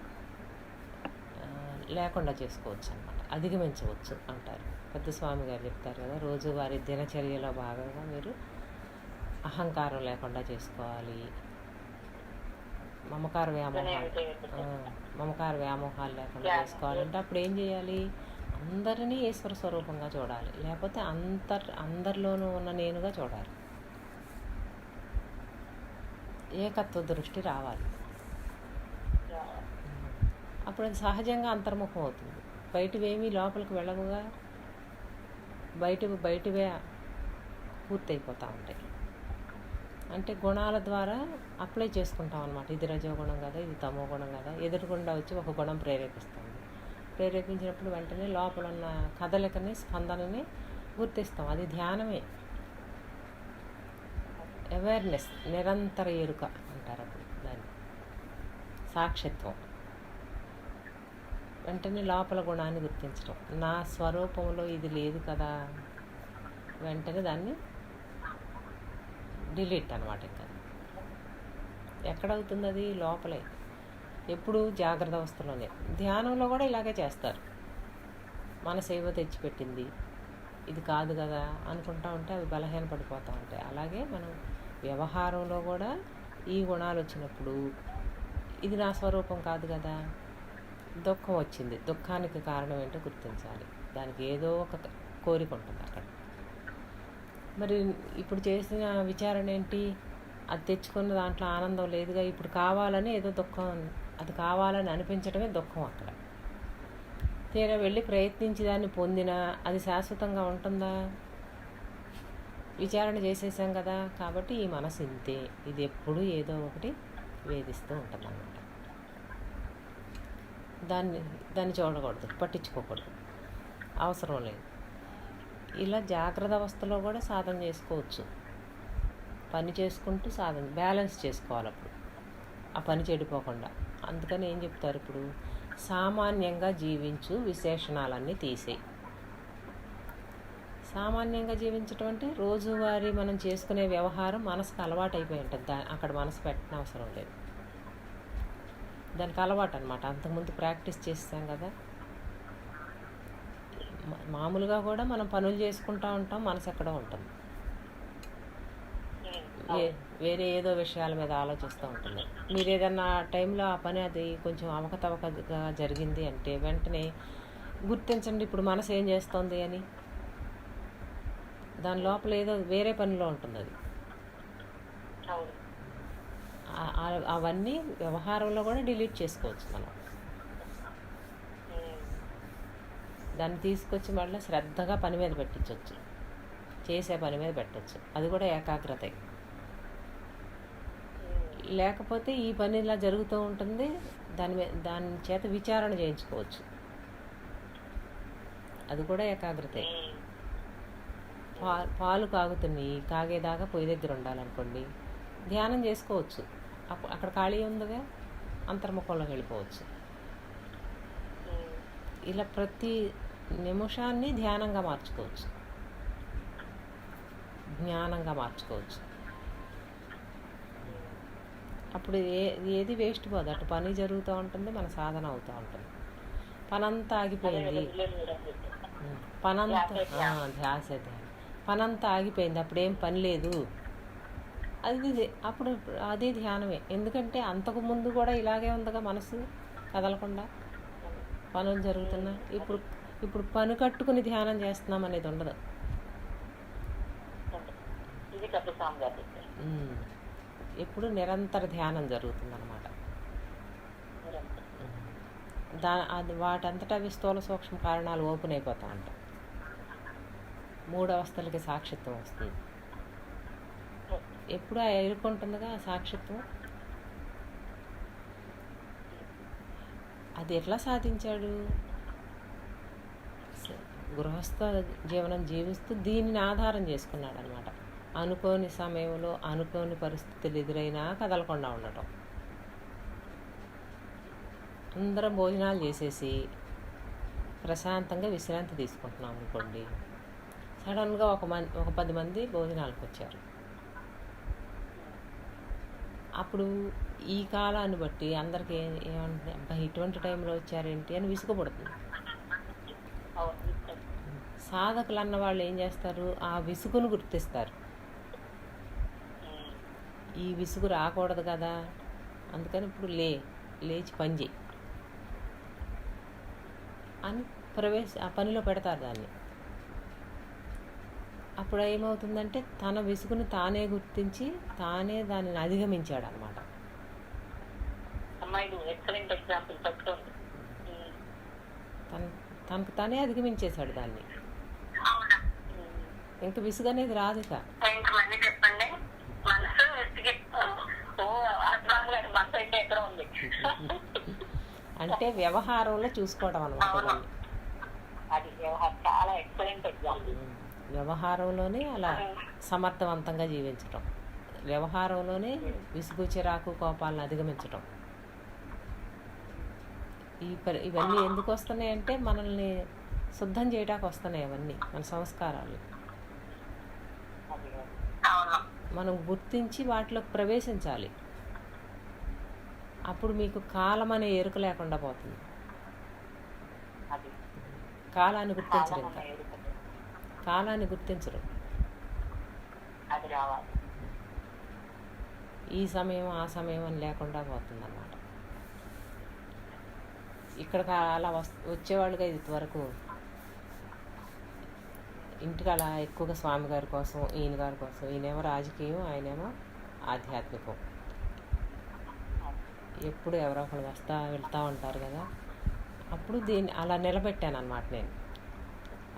లేకుండా చేసుకోవచ్చు అన్నమాట, అధిగమించవచ్చు అంటారు. పెద్ద స్వామి గారు చెప్తారు కదా, రోజువారీ దినచర్యలో భాగంగా మీరు అహంకారం లేకుండా చేసుకోవాలి, మమకార వ్యామోహాలు లేకుండా చేసుకోవాలంటే అప్పుడు ఏం చేయాలి, అందరినీ ఈశ్వర స్వరూపంగా చూడాలి, లేకపోతే అందరిలోనూ ఉన్న నేనుగా చూడాలి. ఏకత్వ దృష్టి రావాలి. అప్పుడు అది సహజంగా అంతర్ముఖం అవుతుంది. బయటవేమీ లోపలికి వెళ్ళవుగా, బయటవే పూర్తయిపోతూ ఉంటాయి. అంటే గుణాల ద్వారా అప్లై చేసుకుంటాం అన్నమాట. ఇది రజోగుణం కదా, ఇది తమో గుణం కదా, ఎదురుగుండా వచ్చి ఒక గుణం ప్రేరేపిస్తుంది. ప్రేరేపించినప్పుడు వెంటనే లోపల ఉన్న కదలికని, స్పందనని గుర్తిస్తాం. అది ధ్యానమే, అవేర్నెస్, నిరంతర ఎరుక అంటారు అప్పుడు దాన్ని, సాక్షిత్వం. వెంటనే లోపల గుణాన్ని గుర్తించడం, నా స్వరూపంలో ఇది లేదు కదా, వెంటనే దాన్ని డిలీట్ అనమాట. ఇంకా ఎక్కడవుతుంది అది, లోపలే, ఎప్పుడు జాగ్రత్త అవస్థలోనే. ధ్యానంలో కూడా ఇలాగే చేస్తారు. మనసు ఏవో తెచ్చిపెట్టింది, ఇది కాదు కదా అనుకుంటా ఉంటే అవి బలహీన పడిపోతూ ఉంటాయి. అలాగే మనం వ్యవహారంలో కూడా ఈ గుణాలు వచ్చినప్పుడు ఇది నా స్వరూపం కాదు కదా, దుఃఖం వచ్చింది, దుఃఖానికి కారణం ఏంటో గుర్తించాలి. దానికి ఏదో ఒక కోరిక ఉంటుంది అక్కడ. మరి ఇప్పుడు చేసిన విచారణ ఏంటి, అది తెచ్చుకున్న దాంట్లో ఆనందం లేదుగా, ఇప్పుడు కావాలని ఏదో దుఃఖం, అది కావాలని అనిపించడమే దుఃఖం. అక్కడ తీరా వెళ్ళి ప్రయత్నించి దాన్ని పొందినా అది శాశ్వతంగా ఉంటుందా, విచారణ చేసేసాం కదా. కాబట్టి ఈ మనసు ఇంతే, ఇది ఎప్పుడూ ఏదో ఒకటి వేధిస్తూ ఉంటుంది అన్నమాట. దాన్ని చూడకూడదు, పట్టించుకోకూడదు, అవసరం లేదు. ఇలా జాగ్రత్త అవస్థలో కూడా సాధన చేసుకోవచ్చు. పని చేసుకుంటూ సాధన బ్యాలెన్స్ చేసుకోవాలి అప్పుడు, ఆ పని చెడిపోకుండా. అందుకని ఏం చెప్తారు ఇప్పుడు, సామాన్యంగా జీవించు, విశేషణాలన్నీ తీసేయి. సామాన్యంగా జీవించటం అంటే రోజువారీ మనం చేసుకునే వ్యవహారం మనసుకు అలవాటు అయిపోయి ఉంటుంది. అక్కడ మనసు పెట్టిన అవసరం లేదు, దానికి అలవాటు అనమాట. అంతకుముందు ప్రాక్టీస్ చేస్తాం కదా. మామూలుగా కూడా మనం పనులు చేసుకుంటూ ఉంటాం, మనసు ఎక్కడో ఉంటుంది, వేరే ఏదో విషయాల మీద ఆలోచిస్తూ ఉంటుంది. మీరు ఏదన్నా టైంలో ఆ పని అది కొంచెం అవకతవకగా జరిగింది అంటే వెంటనే గుర్తించండి ఇప్పుడు మనసు ఏం చేస్తోంది అని. దాని లోపల ఏదో వేరే పనిలో ఉంటుంది అది. అవన్నీ వ్యవహారంలో కూడా డిలీట్ చేసుకోవచ్చు మనం. దాన్ని తీసుకొచ్చి మళ్ళీ శ్రద్ధగా పని మీద పెట్టించవచ్చు, చేసే పని మీద పెట్టచ్చు. అది కూడా ఏకాగ్రతే. లేకపోతే ఈ పని ఇలా జరుగుతూ ఉంటుంది, దాని చేత విచారణ చేయించుకోవచ్చు, అది కూడా ఏకాగ్రతే. పాలు కాగుతున్నాయి, కాగేదాకా పొయ్యి దగ్గర ఉండాలనుకోండి, ధ్యానం చేసుకోవచ్చు. అక్కడ ఖాళీ ఉందిగా, అంతర్ముఖంలోకి వెళ్ళిపోవచ్చు. ఇలా ప్రతి నిమిషాన్ని ధ్యానంగా మార్చుకోవచ్చు, జ్ఞానంగా మార్చుకోవచ్చు. అప్పుడు ఏది వేస్ట్ పోదు, అటు పని జరుగుతూ ఉంటుంది, మన సాధన అవుతూ ఉంటుంది. పనంతా ఆగిపోయింది, పనంతా ఆగిపోయింది, అప్పుడేం పని లేదు, అప్పుడు అది ధ్యానమే. ఎందుకంటే అంతకుముందు కూడా ఇలాగే ఉందిగా, మనసు కదలకుండా పనులు జరుగుతున్నా. ఇప్పుడు పని కట్టుకుని ధ్యానం చేస్తున్నాం అనేది ఉండదు. ఎప్పుడు నిరంతర ధ్యానం జరుగుతుందన్నమాట. అది వాటంతటా అవి స్థూల సూక్ష్మ కారణాలు ఓపెన్ అయిపోతూ ఉంటాయి. 3 అవస్థలకి సాక్షిత్వం వస్తుంది. ఎప్పుడు ఆ ఎరుక ఉంటుందిగా ఆ సాక్షిత్వం. అది ఎట్లా సాధించాడు? గృహస్థ జీవనం జీవిస్తూ దీనిని ఆధారం చేసుకున్నాడు అనమాట. అనుకోని సమయంలో అనుకోని పరిస్థితులు ఎదురైనా కదలకుండా ఉండటం. అందరం భోజనాలు చేసేసి ప్రశాంతంగా విశ్రాంతి తీసుకుంటున్నాం అనుకోండి, సడన్గా ఒక 10 మంది భోజనాలకు వచ్చారు. అప్పుడు ఈ కాలాన్ని బట్టి అందరికీ ఏమంటుంది, అబ్బా ఇటువంటి టైంలో వచ్చారేంటి అని విసుగుపడుతుంది. సాధకులు అన్న వాళ్ళు ఏం చేస్తారు, ఆ విసుగును గుర్తిస్తారు. ఈ విసుగు రాకూడదు కదా, అందుకని ఇప్పుడు లేచి పని చేయి అని ఆ పనిలో పెడతారు దాన్ని. అప్పుడు ఏమవుతుందంటే తన విసుగును తానే గుర్తించి తానే దానిని అధిగమించాడు అనమాట. తనకు తానే అధిగమించేశాడు దాన్ని. ఇంక విసుగు అనేది రాదు. ఇక అంటే వ్యవహారంలో చూసుకోవడం అనమాట. వ్యవహారంలోనే అలా సమర్థవంతంగా జీవించటం, వ్యవహారంలోనే విసుగు చిరాకు కోపాలను అధిగమించటం. ఇవన్నీ ఎందుకు వస్తున్నాయి అంటే మనల్ని శుద్ధం చేయడానికి వస్తున్నాయి. అవన్నీ మన సంస్కారాలు మనం గుర్తించి వాటిలోకి ప్రవేశించాలి. అప్పుడు మీకు కాలం అనే ఎరుక లేకుండా పోతుంది. కాలాన్ని గుర్తించరు, ఇంకా కాలాన్ని గుర్తించరు. ఈ సమయం ఆ సమయం అని లేకుండా పోతుంది అన్నమాట. ఇక్కడ అలా వచ్చేవాళ్ళుగా ఇది వరకు ఇంటికి అలా ఎక్కువగా స్వామి గారి కోసం, ఈయన గారి కోసం. ఈయనేమో రాజకీయం, ఆయనేమో ఆధ్యాత్మికం. ఎప్పుడు ఎవరో ఒకరు వెళ్తూ ఉంటారు కదా. అప్పుడు దీన్ని అలా నిలబెట్టాను అన్నమాట నేను.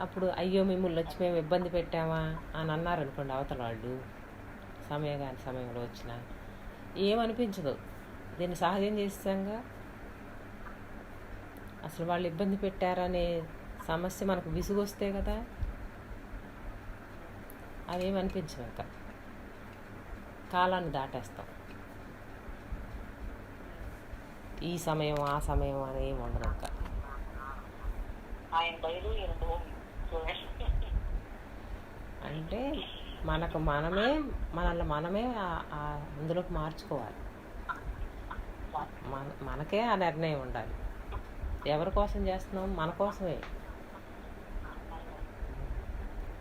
అప్పుడు అయ్యో మిమ్మల్ని వచ్చి మేము ఇబ్బంది పెట్టామా అని అన్నారు అనుకోండి అవతల వాళ్ళు, సమయంలో వచ్చిన ఏమనిపించదు. దీన్ని సహజం చేస్తాంగా. అసలు వాళ్ళు ఇబ్బంది పెట్టారనే సమస్య మనకు విసుగు వస్తే కదా, అవేమనిపించవు. ఇంకా కాలాన్ని దాటేస్తాం. ఈ సమయం ఆ సమయం అని ఏమి ఉండదు. ఇంకా అంటే మనల్ని మనమే అందులోకి మార్చుకోవాలి. మనకే ఆ నిర్ణయం ఉండాలి. ఎవరి కోసం చేస్తున్నాం? మన కోసమే.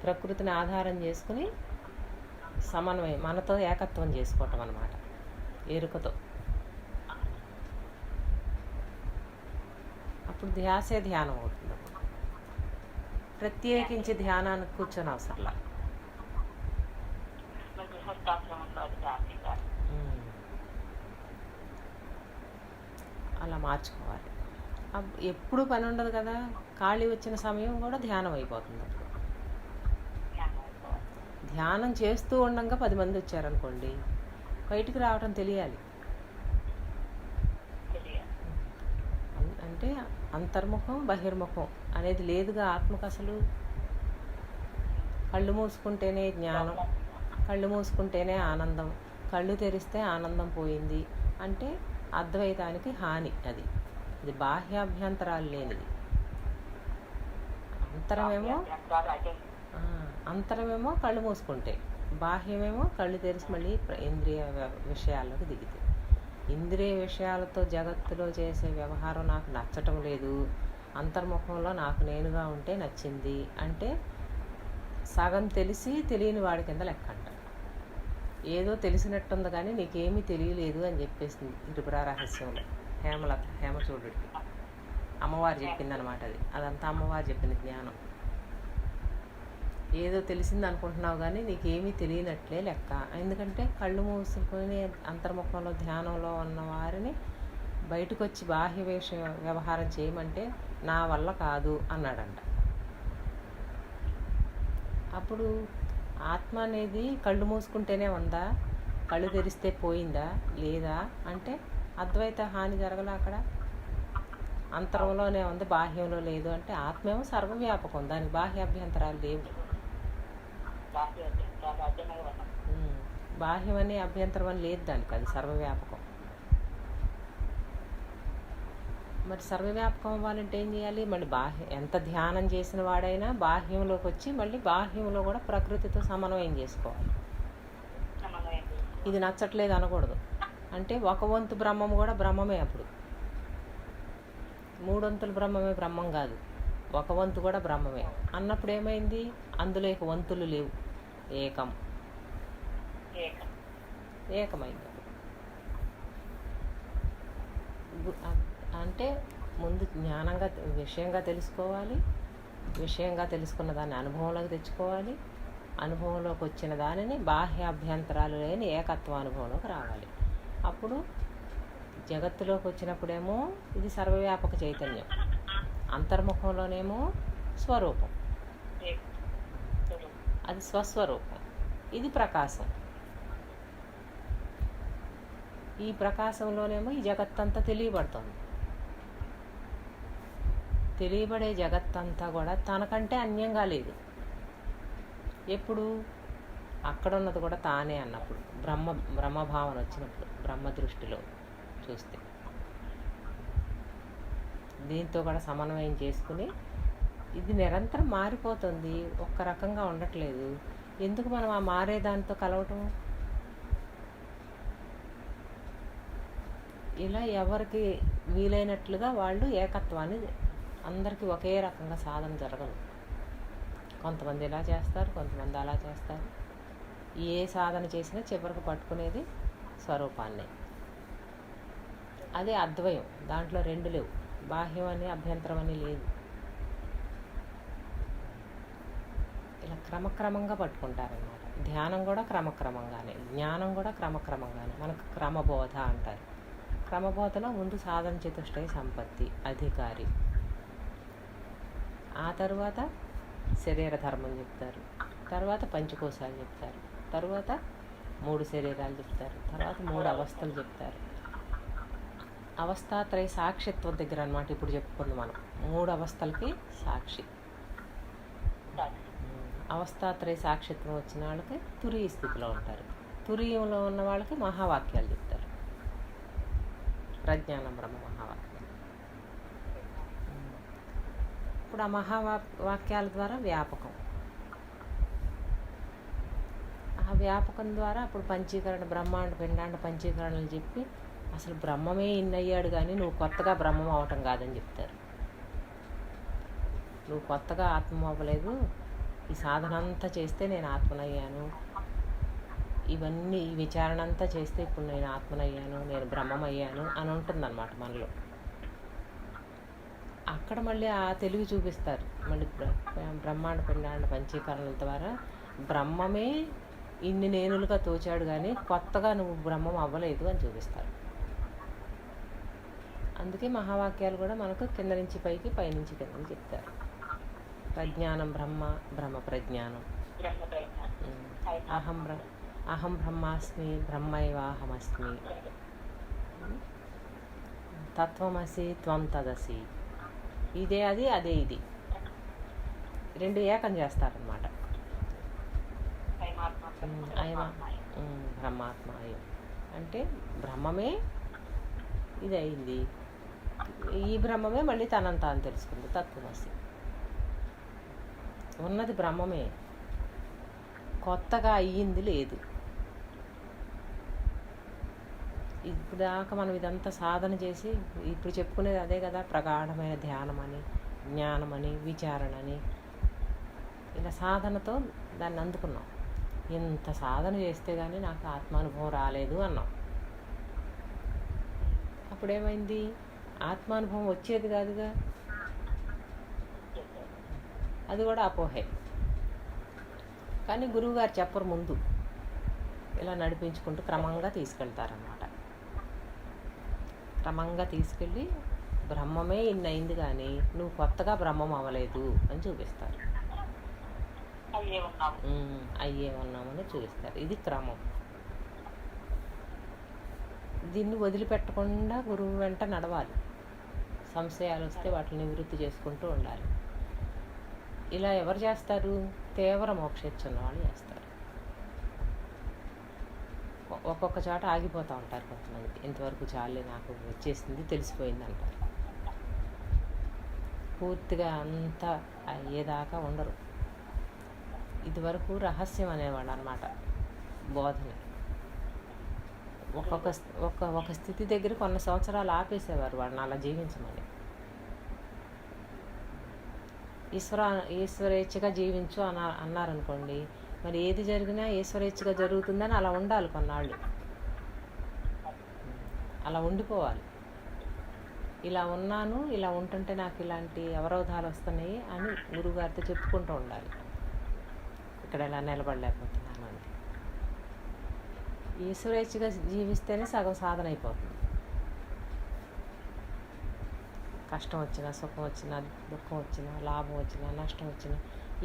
ప్రకృతిని ఆధారం చేసుకుని సమన్వయం, మనతో ఏకత్వం చేసుకోవటం అన్నమాట, ఎరుకతో. అప్పుడు ధ్యాసే ధ్యానం అవుతుంది. ప్రత్యేకించి ధ్యానానికి కూర్చొని అవసరంలా. అలా మార్చుకోవాలి. ఎప్పుడు పని ఉండదు కదా, ఖాళీ వచ్చిన సమయం కూడా ధ్యానం అయిపోతుంది. అప్పుడు ధ్యానం చేస్తూ ఉండగా 10 మంది వచ్చారనుకోండి, బయటికి రావటం తెలియాలి. అంటే అంతర్ముఖం బహిర్ముఖం అనేది లేదుగా ఆత్మకు. అసలు కళ్ళు మూసుకుంటేనే జ్ఞానం, కళ్ళు మూసుకుంటేనే ఆనందం, కళ్ళు తెరిస్తే ఆనందం పోయింది అంటే అద్వైతానికి హాని. అది బాహ్యాభ్యంతరాలు లేనిది. అంతరమేమో కళ్ళు మూసుకుంటే, బాహ్యమేమో కళ్ళు తెరిచి మళ్ళీ ఇంద్రియ విషయాల్లోకి దిగితే. ఇంద్రియ విషయాలతో జగత్తులో చేసే వ్యవహారం నాకు నచ్చటం లేదు, అంతర్ముఖంలో నాకు నేనుగా ఉంటే నచ్చింది అంటే సగం తెలిసి తెలియని వాడి కింద లెక్క అంట. ఏదో తెలిసినట్టుంది కానీ నీకేమీ తెలియలేదు అని చెప్పేసింది త్రిపుర రహస్యంలో హేమచూడుడికి. అమ్మవారు చెప్పిందనమాట. అదంతా అమ్మవారు చెప్పింది జ్ఞానం. ఏదో తెలిసింది అనుకుంటున్నావు కానీ నీకేమీ తెలియనట్లే లెక్క. ఎందుకంటే కళ్ళు మూసుకొని అంతర్ముఖంలో ధ్యానంలో ఉన్న వారిని బయటకు వచ్చి బాహ్య వ్యవహారం చేయమంటే నా వల్ల కాదు అన్నాడంట. అప్పుడు ఆత్మ అనేది కళ్ళు మూసుకుంటేనే ఉందా, కళ్ళు తెరిస్తే పోయిందా లేదా అంటే అద్వైత హాని జరగలే అక్కడ. అంతరంలోనే ఉంది, బాహ్యంలో లేదు అంటే ఆత్మేమో సర్వవ్యాపకం, దానికి బాహ్య అభ్యంతరాలు లేవు. బాహ్యం అనే అభ్యంతరం అని లేదు దానికి, అది సర్వవ్యాపకం. మరి సర్వవ్యాపకం అవ్వాలంటే ఏం చేయాలి? మళ్ళీ ఎంత ధ్యానం చేసిన వాడైనా బాహ్యంలోకి వచ్చి మళ్ళీ బాహ్యంలో కూడా ప్రకృతితో సమన్వయం చేసుకోవాలి. ఇది నచ్చట్లేదు అనకూడదు. అంటే ఒక వంతు బ్రహ్మం కూడా బ్రహ్మమే. అప్పుడు 3 వంతుల బ్రహ్మమే బ్రహ్మం కాదు, ఒక వంతు కూడా బ్రహ్మమే అన్నప్పుడు ఏమైంది? అందులో ఇక వంతులు లేవు, ఏకమైంది. అంటే ముందు జ్ఞానంగా విషయంగా తెలుసుకోవాలి, విషయంగా తెలుసుకున్న దాన్ని అనుభవంలోకి తెచ్చుకోవాలి, అనుభవంలోకి వచ్చిన దానిని బాహ్య అభ్యంతరాలు లేని ఏకత్వ అనుభవంలోకి రావాలి. అప్పుడు జగత్తులోకి వచ్చినప్పుడేమో ఇది సర్వవ్యాపక చైతన్యం, అంతర్ముఖంలోనేమో స్వరూపం, అది స్వస్వరూపం, ఇది ప్రకాశం. ఈ ప్రకాశంలోనేమో ఈ జగత్తంతా తెలియబడుతుంది. తెలియబడే జగత్తంతా కూడా తనకంటే అన్యంగా లేదు. ఎప్పుడు? అక్కడ ఉన్నది కూడా తానే అన్నప్పుడు, బ్రహ్మభావన వచ్చినప్పుడు, బ్రహ్మ దృష్టిలో చూస్తే. దీంతో కూడా సమన్వయం చేసుకుని ఇది నిరంతరం మారిపోతుంది, ఒక్క రకంగా ఉండట్లేదు. ఎందుకు మనం ఆ మారేదానితో కలవటం? ఇలా ఎవరికి వీలైనట్లుగా వాళ్ళు ఏకత్వాన్ని, అందరికీ ఒకే రకంగా సాధన జరగదు. కొంతమంది ఇలా చేస్తారు, కొంతమంది అలా చేస్తారు. ఏ సాధన చేసినా చివరికి పట్టుకునేది స్వరూపాన్ని. అదే అద్వయం, దాంట్లో 2 లేవు, బాహ్యం అని అభ్యంతరం అని లేదు. ఇలా క్రమక్రమంగా పట్టుకుంటారన్నమాట. ధ్యానం కూడా క్రమక్రమంగానే, జ్ఞానం కూడా క్రమక్రమంగానే. మనకు క్రమబోధ అంటారు. క్రమబోధలో ముందు సాధన చతుష్టయ సంపత్తి, అధికారి, ఆ తర్వాత శరీర ధర్మం చెప్తారు, తర్వాత పంచకోశాలు చెప్తారు, తర్వాత 3 శరీరాలు చెప్తారు, తర్వాత 3 అవస్థలు చెప్తారు. అవస్థాత్రయ సాక్షిత్వం దగ్గర అన్నమాట ఇప్పుడు చెప్పుకుంది మనం. 3 అవస్థలకి సాక్షి. అవస్థాత్రయ సాక్షిత్వం వచ్చిన వాళ్ళకి తురీయ స్థితిలో ఉంటారు. తురీయంలో ఉన్న వాళ్ళకి మహావాక్యాలు చెప్తారు, ప్రజ్ఞానం బ్రహ్మ మహావాక్యాలు. ఇప్పుడు ఆ మహావాక్యాల ద్వారా వ్యాపకం, ఆ వ్యాపకం ద్వారా అప్పుడు పంచీకరణ, బ్రహ్మాండ పిండాండ పంచీకరణలు చెప్పి అసలు బ్రహ్మమే ఇన్నయ్యాడు కానీ నువ్వు కొత్తగా బ్రహ్మం అవటం కాదని చెప్తారు. నువ్వు కొత్తగా ఆత్మ అవ్వలేదు, ఈ సాధన అంతా చేస్తే నేను ఆత్మనయ్యాను, ఇవన్నీ ఈ విచారణ అంతా చేస్తే ఇప్పుడు నేను ఆత్మనయ్యాను, నేను బ్రహ్మమయ్యాను అని ఉంటుందన్నమాట మనలో. అక్కడ మళ్ళీ ఆ తెలివి చూపిస్తారు. మళ్ళీ బ్రహ్మాండ పిండాండ పంచీకరణల ద్వారా బ్రహ్మమే ఇన్ని నేనులుగా తోచాడు కానీ కొత్తగా నువ్వు బ్రహ్మం అవ్వలేదు అని చూపిస్తారు. అందుకే మహావాక్యాలు కూడా మనకు కింద నుంచి పైకి, పైనుంచి కిందకి చెప్తారు. ప్రజ్ఞానం బ్రహ్మ, బ్రహ్మ ప్రజ్ఞానం, అహం బ్రహ్మాస్మి, బ్రహ్మైవాహమస్మి, తత్వమసి త్వం తదసి, ఇదే అది, అదే ఇది, 2 ఏకం చేస్తారనమాట. బ్రహ్మాత్మ అయం అంటే బ్రహ్మమే ఇది అయింది, ఈ బ్రహ్మమే మళ్ళీ తనంత అని తెలుసుకుంది. తత్వమసి, ఉన్నది బ్రహ్మమే, కొత్తగా అయ్యింది లేదు. ఇప్పుడు దాకా మనం ఇదంతా సాధన చేసి ఇప్పుడు చెప్పుకునేది అదే కదా, ప్రగాఢమైన ధ్యానమని, జ్ఞానమని, విచారణని, ఇలా సాధనతో దాన్ని అందుకున్నాం. ఇంత సాధన చేస్తే కానీ నాకు ఆత్మానుభవం రాలేదు అన్నాం. అప్పుడేమైంది? ఆత్మానుభవం వచ్చేది కాదుగా, అది కూడా అపోహే. కానీ గురువుగారు చెప్పరు, ముందు ఇలా నడిపించుకుంటూ క్రమంగా తీసుకెళ్తారన్నమాట. క్రమంగా తీసుకెళ్ళి బ్రహ్మమే ఇన్నయింది కానీ నువ్వు కొత్తగా బ్రహ్మం అవ్వలేదు అని చూపిస్తారు. అయ్యే ఉన్నామని చూపిస్తారు. ఇది క్రమం. దీన్ని వదిలిపెట్టకుండా గురువు వెంట నడవాలి. సంశయాలు వస్తే వాటిని నివృత్తి చేసుకుంటూ ఉండాలి. ఇలా ఎవరు చేస్తారు? తీవ్ర మోక్షేచ్ఛ ఉన్న వాళ్ళు చేస్తారు. ఒక్కొక్క చోట ఆగిపోతూ ఉంటారు కొంతమంది. ఇంతవరకు చాలే, నాకు వచ్చేసింది, తెలిసిపోయింది అంటారు. పూర్తిగా అంతా అయ్యేదాకా ఉండరు. ఇదివరకు రహస్యం అనేవాడు అన్నమాట బోధన. ఒక స్థితి దగ్గర కొన్ని సంవత్సరాలు ఆపేసేవారు వాళ్ళని అలా జీవించమని. ఈశ్వరేచ్ఛగా జీవించు అన్నారనుకోండి, మరి ఏది జరిగినా ఈశ్వరేచ్ఛగా జరుగుతుందని అలా ఉండాలి కొన్నాళ్ళు. అలా ఉండిపోవాలి. ఇలా ఉన్నాను, ఇలా ఉంటుంటే నాకు ఇలాంటి అవరోధాలు వస్తున్నాయి అని గురువుగారితో చెప్పుకుంటూ ఉండాలి. ఇక్కడ ఇలా నిలబడలేకపోతున్నాను అని. ఈశ్వరేచ్ఛగా జీవిస్తేనే సగం సాధన అయిపోతుంది. కష్టం వచ్చినా, సుఖం వచ్చినా, దుఃఖం వచ్చినా, లాభం వచ్చినా, నష్టం వచ్చినా,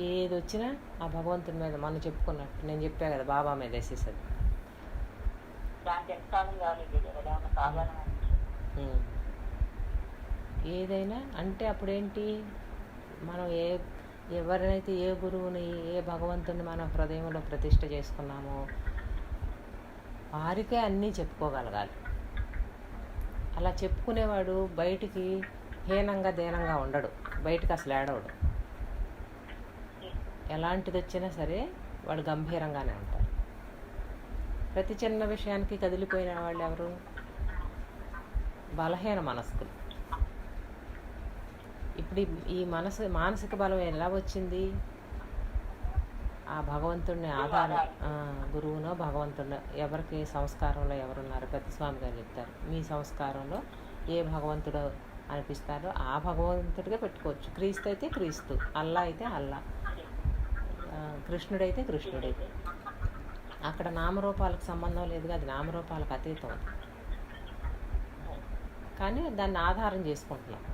ఏది వచ్చినా ఆ భగవంతుని మీద మనం చెప్పుకున్నట్టు, నేను చెప్పా కదా, బాబా మీద వేసేసది. ఏదైనా అంటే అప్పుడేంటి, మనం ఎవరినైతే ఏ గురువుని, ఏ భగవంతుని మన హృదయంలో ప్రతిష్ఠ చేసుకున్నామో వారికే అన్నీ చెప్పుకోగలగాలి. అలా చెప్పుకునేవాడు బయటికి హీనంగా దీనంగా ఉండడు, బయటికి అసలు ఏడవడు. ఎలాంటిది వచ్చినా సరే వాడు గంభీరంగానే ఉంటారు. ప్రతి చిన్న విషయానికి కదిలిపోయిన వాళ్ళు ఎవరు? బలహీన మనస్కులు. ఇప్పుడు ఈ మానసిక బలం ఎలా వచ్చింది? ఆ భగవంతుడిని గురువునో భగవంతుడినో, ఎవరికి సంస్కారంలో ఎవరున్నారు, ప్రతిస్వామి గారు చెప్తారు, మీ సంస్కారంలో ఏ భగవంతుడు అనిపిస్తారో ఆ భగవంతుడిగా పెట్టుకోవచ్చు. క్రీస్తు అయితే క్రీస్తు, అల్లా అయితే అల్లా, కృష్ణుడైతే కృష్ణుడే. అక్కడ నామరూపాలకు సంబంధం లేదుగా, అది నామరూపాలకు అతీతం. కానీ దాన్ని ఆధారం చేసుకుంటున్నాం.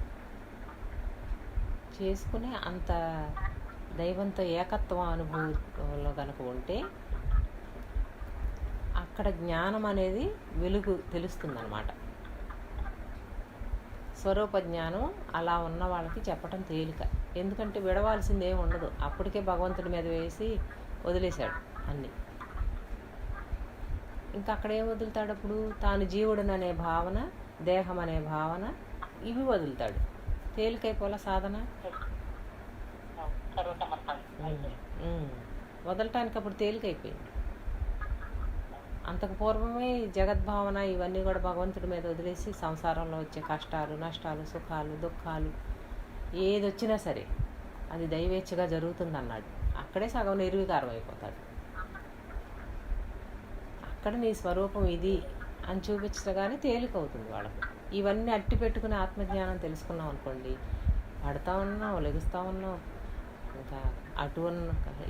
చేసుకుని అంత దైవంతో ఏకత్వం అనుభవంలో కనుక ఉంటే అక్కడ జ్ఞానం అనేది వెలుగు తెలుస్తుందన్నమాట. స్వరూప జ్ఞానం అలా ఉన్న వాళ్ళకి చెప్పటం తేలిక. ఎందుకంటే విడవాల్సింది ఏమి ఉండదు, అప్పటికే భగవంతుడి మీద వేసి వదిలేశాడు అన్నీ. ఇంకా అక్కడ ఏం వదులుతాడు? అప్పుడు తాను జీవుడననే భావన, దేహం అనే భావన, ఇవి వదులుతాడు. తేలికైపోలా సాధన. వదలటానికి అప్పుడు తేలికైపోయింది. అంతకు పూర్వమే జగద్భావన ఇవన్నీ కూడా భగవంతుడి మీద వదిలేసి సంసారంలో వచ్చే కష్టాలు, నష్టాలు, సుఖాలు, దుఃఖాలు ఏది వచ్చినా సరే అది దైవేచ్ఛగా జరుగుతుందన్నాడు. అక్కడే సగం నిర్వికారం అయిపోతాడు. అక్కడ నీ స్వరూపం ఇది అని చూపించగానే తేలికవుతుంది వాళ్ళకు. ఇవన్నీ అట్టి పెట్టుకుని ఆత్మజ్ఞానం తెలుసుకున్నాం అనుకోండి, పడతా ఉన్నాం, లెగుస్తూ ఉన్నాం, ఇంకా అటు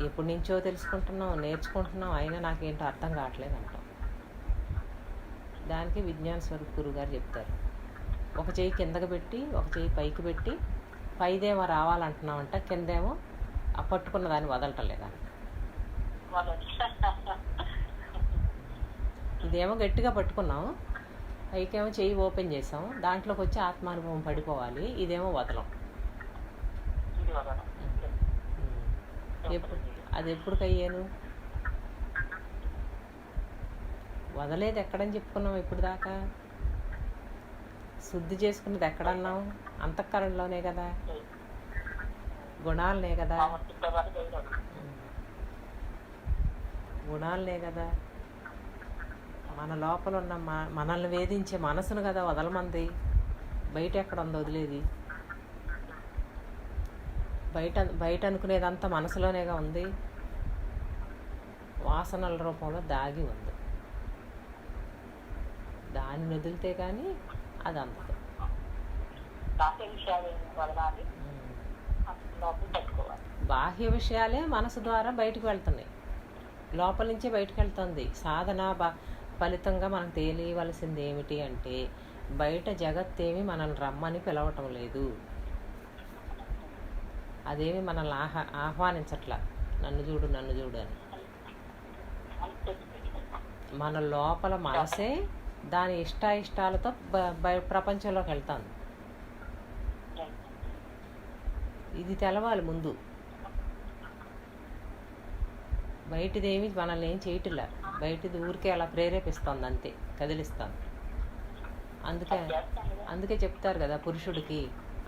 ఎప్పటి నుంచో తెలుసుకుంటున్నాం, నేర్చుకుంటున్నాం, అయినా నాకేంటో అర్థం కావట్లేదు అంటాం. దానికి విజ్ఞాన స్వరూప్ గురువు గారు చెప్తారు, ఒక చెయ్యి కిందకి పెట్టి ఒక చెయ్యి పైకి పెట్టి, పైదేమో రావాలంటున్నామంట, కిందేమో ఆ పట్టుకున్న దాన్ని వదలటం లేదా. ఇదేమో గట్టిగా పట్టుకున్నాం, పైకేమో చెయ్యి ఓపెన్ చేసాం, దాంట్లోకి వచ్చి ఆత్మానుభవం పడిపోవాలి, ఇదేమో వదలం. అది ఎప్పుడుకయ్యాను? వదలేదు ఎక్కడని చెప్పుకున్నాం ఇప్పుడు దాకా. శుద్ధి చేసుకున్నది ఎక్కడన్నాం? అంతఃకరణలోనే కదా, గుణాలనే కదా, గుణాలనే కదా. మన లోపల ఉన్న మనల్ని వేధించే మనసును కదా వదలమంది. బయట ఎక్కడ ఉందో వదిలేది? బయట అనుకునేదంతా మనసులోనేగా ఉంది, వాసనల రూపంలో దాగి ఉంది. దాన్ని వదిలితే కానీ అది అందదు. బాహ్య విషయాలే మనసు ద్వారా బయటకు వెళ్తున్నాయి, లోపల నుంచే బయటకు వెళ్తుంది. సాధన ఫలితంగా మనకు తెలియవలసింది ఏమిటి అంటే, బయట జగత్తేమి మనల్ని రమ్మని పిలవటం లేదు, అదేమి మనల్ని ఆహ్వానించట్లా, నన్ను చూడు నన్ను చూడు అని. మన లోపల మనసే దాని ఇష్టాలతో ప్రపంచంలోకి వెళ్తాను. ఇది తెలవాలి ముందు. బయటిదేమి మనల్ని ఏం చేయట్లే, బయటిది ఊరికే అలా ప్రేరేపిస్తుంది అంతే, కదిలిస్తుంది. అందుకే చెప్తారు కదా, పురుషుడికి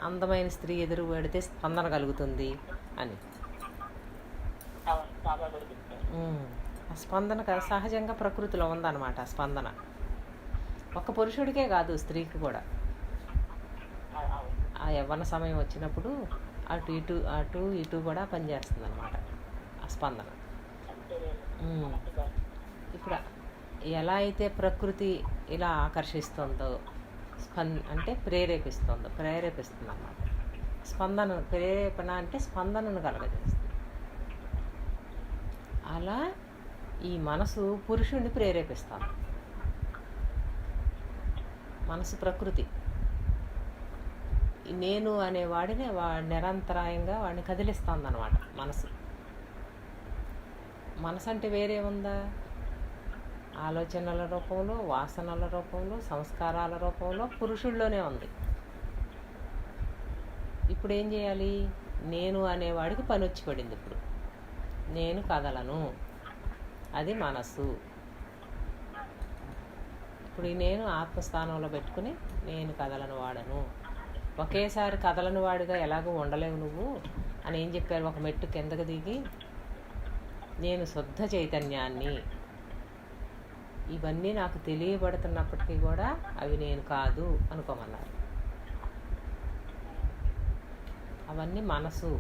అందమైన స్త్రీ ఎదురు పెడితే స్పందన కలుగుతుంది అని. ఆ స్పందన సహజంగా ప్రకృతిలో ఉందన్నమాట. ఆ స్పందన ఒక్క పురుషుడికే కాదు, స్త్రీకి కూడా. ఆ యవ్వన సమయం వచ్చినప్పుడు అటు ఇటు కూడా పనిచేస్తుంది అన్నమాట ఆ స్పందన. ఇప్పుడు ఎలా అయితే ప్రకృతి ఇలా ఆకర్షిస్తుందో, అంటే ప్రేరేపిస్తుంది అన్నమాట. ప్రేరేపణ అంటే స్పందనను కలగజేస్తుంది. అలా ఈ మనసు పురుషుడిని ప్రేరేపిస్తుంది. మనసు ప్రకృతి నేను అనేవాడిని నిరంతరాయంగా వాడిని కదిలిస్తుంది అన్నమాట. మనసు అంటే వేరే ఉందా? ఆలోచనల రూపంలో, వాసనల రూపంలో, సంస్కారాల రూపంలో పురుషుల్లోనే ఉంది. ఇప్పుడు ఏం చేయాలి? నేను అనేవాడికి పని వచ్చి పడింది. ఇప్పుడు నేను కదలను, అది మనసు. ఇప్పుడు నేను ఆత్మస్థానంలో పెట్టుకుని నేను కదలను వాడను. ఒకేసారి కదలను వాడిగా ఎలాగో ఉండలేవు నువ్వు అని ఏం చెప్పారు? ఒక మెట్టు కిందకు దిగి నేను శుద్ధ చైతన్యాన్ని, ఇవన్నీ నాకు తెలియబడుతున్నప్పటికీ కూడా అవి నేను కాదు అనుకోమన్నారు. అవన్నీ మనసు,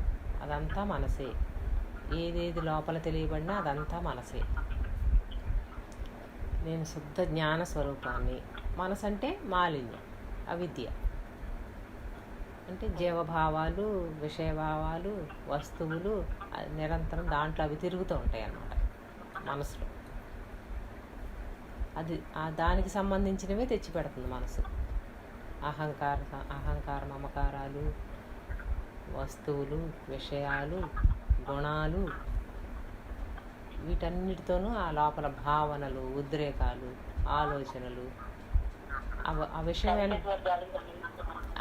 అదంతా మనసే. ఏదేది లోపల తెలియబడినా అదంతా మనసే. నేను శుద్ధ జ్ఞాన స్వరూపాన్ని. మనసు అంటే మాలిన్యం, అవిద్య. అంటే జీవభావాలు, విషయభావాలు, వస్తువులు నిరంతరం దాంట్లో అవి తిరుగుతూ ఉంటాయి అన్నమాట మనసులో. అది దానికి సంబంధించినవే తెచ్చిపెడుతుంది మనసు. అహంకార మమకారాలు, వస్తువులు, విషయాలు, గుణాలు, వీటన్నిటితోనూ ఆ లోపల భావనలు, ఉద్రేకాలు, ఆలోచనలు,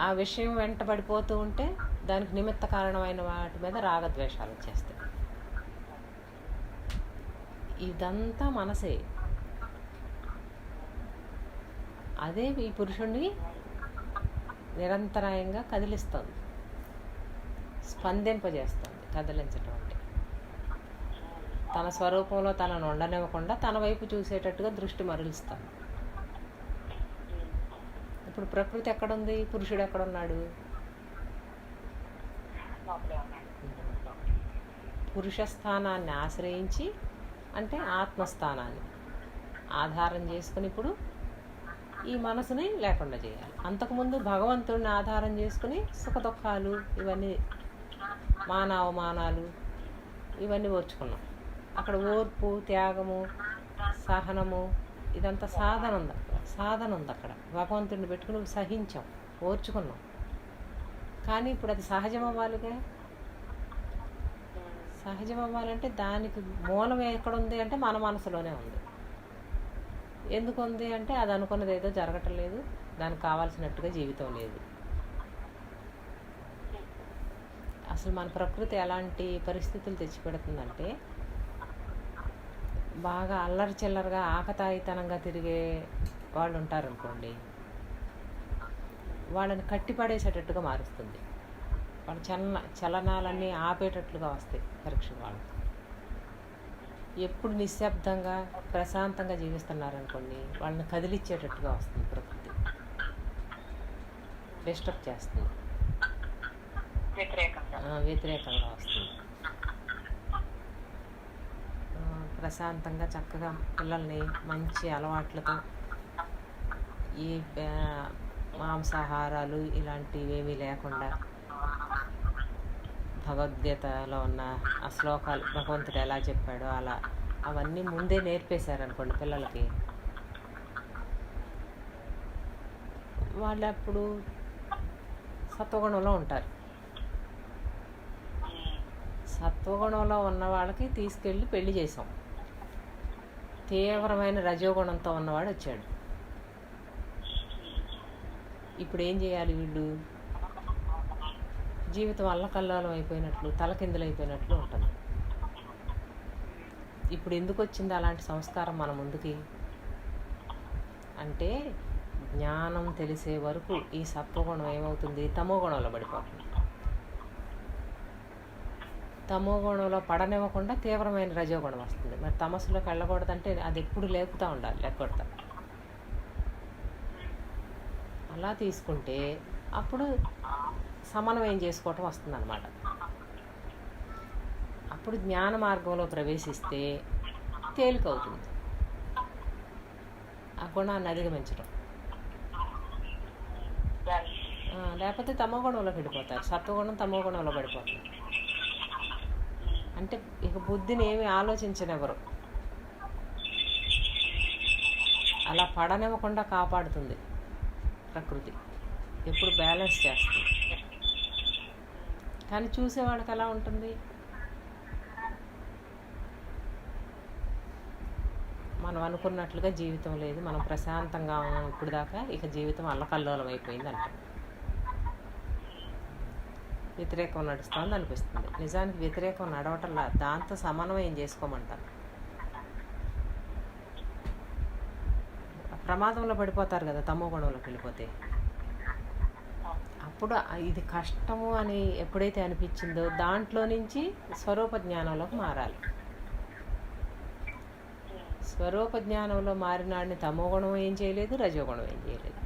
ఆ విషయం వెంటబడిపోతూ ఉంటే దానికి నిమిత్త కారణమైన వాటి మీద రాగద్వేషాలు వచ్చేస్తాయి. ఇదంతా మనసే. అదే ఈ పురుషుణ్ణి నిరంతరాయంగా కదిలిస్తుంది, స్పందింపజేస్తుంది. కదిలించటం అంటే తన స్వరూపంలో తనను ఉండనివ్వకుండా తన వైపు చూసేటట్టుగా దృష్టి మరలుస్తాను. ఇప్పుడు ప్రకృతి ఎక్కడుంది? పురుషుడు ఎక్కడున్నాడు? పురుష స్థానాన్ని ఆశ్రయించి, అంటే ఆత్మస్థానాన్ని ఆధారం చేసుకుని ఇప్పుడు ఈ మనసుని లేకుండా చేయాలి. అంతకుముందు భగవంతుడిని ఆధారం చేసుకుని సుఖ దుఃఖాలు, ఇవన్నీ మానవమానాలు ఇవన్నీ ఓర్చుకున్నాం. అక్కడ ఓర్పు, త్యాగము, సహనము, ఇదంతా సాధన ఉంది. అక్కడ భగవంతుడిని పెట్టుకుని సహించాం, ఓర్చుకున్నాం. కానీ ఇప్పుడు అది సహజం అవ్వాలిగా. సహజం అవ్వాలంటే దానికి మూలం ఎక్కడుంది అంటే మన మనసులోనే ఉంది. ఎందుకు ఉంది అంటే అది అనుకున్నది ఏదో జరగటం లేదు, దానికి కావాల్సినట్టుగా జీవితం లేదు. అసలు మన ప్రకృతి ఎలాంటి పరిస్థితులు తెచ్చిపెడుతుందంటే, బాగా అల్లరి చిల్లరగా ఆకతాయితనంగా తిరిగే వాళ్ళు ఉంటారనుకోండి, వాళ్ళని కట్టిపడేసేటట్టుగా మారుస్తుంది. వాళ్ళ చలనాలన్నీ ఆపేటట్లుగా వస్తాయి పరీక్ష. వాళ్ళు ఎప్పుడు నిశ్శబ్దంగా ప్రశాంతంగా జీవిస్తున్నారనుకోండి, వాళ్ళని కదిలిచ్చేటట్టుగా వస్తుంది ప్రకృతి. డిస్టర్బ్ చేస్తుంది, వ్యతిరేకంగా వస్తుంది. ప్రశాంతంగా చక్కగా పిల్లల్ని మంచి అలవాట్లతో, ఈ మాంసాహారాలు ఇలాంటివి ఏమీ లేకుండా, భగవద్గీతలో ఉన్న ఆ శ్లోకాలు భగవంతుడు ఎలా చెప్పాడో అలా అవన్నీ ముందే నేర్పేశారనుకోండి పిల్లలకి, వాళ్ళు అప్పుడు సత్వగుణంలో ఉంటారు. సత్వగుణంలో ఉన్న వాళ్ళకి తీసుకెళ్ళి పెళ్లి చేసాం. తీవ్రమైన రజోగుణంతో ఉన్నవాడు వచ్చాడు, ఇప్పుడు ఏం చేయాలి వీళ్ళు? జీవితం అల్లకల్లోలం అయిపోయినట్లు, తలకిందులైపోయినట్లు ఉంటుంది. ఇప్పుడు ఎందుకు వచ్చింది అలాంటి సంస్కారం మన ముందుకి అంటే, జ్ఞానం తెలిసే వరకు ఈ సత్వగుణం ఏమవుతుంది? తమోగుణంలో పడిపోతుంది. తమోగుణంలో పడనివ్వకుండా తీవ్రమైన రజోగుణం వస్తుంది. మరి తమస్సులోకి వెళ్ళకూడదంటే అది ఎప్పుడు లేపుతూ ఉండాలి, లెక్కొడతా. అలా తీసుకుంటే అప్పుడు సమన్వయం చేసుకోవటం వస్తుందన్నమాట. అప్పుడు జ్ఞాన మార్గంలో ప్రవేశిస్తే తేలికవుతుంది ఆ గుణాన్ని అధిగమించడం. లేకపోతే తమోగుణంలోకి వెళ్ళిపోతారు, సత్వగుణం తమోగుణంలో పడిపోతుంది. అంటే ఇక బుద్ధిని ఏమి ఆలోచించనివ్వరు, అలా పడనివ్వకుండా కాపాడుతుంది ప్రకృతి, ఎప్పుడు బ్యాలెన్స్ చేస్తుంది. కానీ చూసేవాడికి ఎలా ఉంటుంది? మనం అనుకున్నట్లుగా జీవితం లేదు, మనం ప్రశాంతంగా ఉన్నాం ఇప్పుడు దాకా, ఇక జీవితం అల్లకల్లోలం అయిపోయింది అంటాం. వ్యతిరేకం నడుస్తుంది అనిపిస్తుంది. నిజానికి వ్యతిరేకం నడవటంలా, దాంతో సమన్వయం చేసుకోమంటారు. ప్రమాదంలో పడిపోతారు కదా తమోగుణంలోకి వెళ్ళిపోతే. అప్పుడు ఇది కష్టము అని ఎప్పుడైతే అనిపించిందో దాంట్లో నుంచి స్వరూప జ్ఞానంలోకి మారాలి. స్వరూప జ్ఞానంలో మారినాడిని తమోగుణం ఏం చేయలేదు, రజోగుణం ఏం చేయలేదు.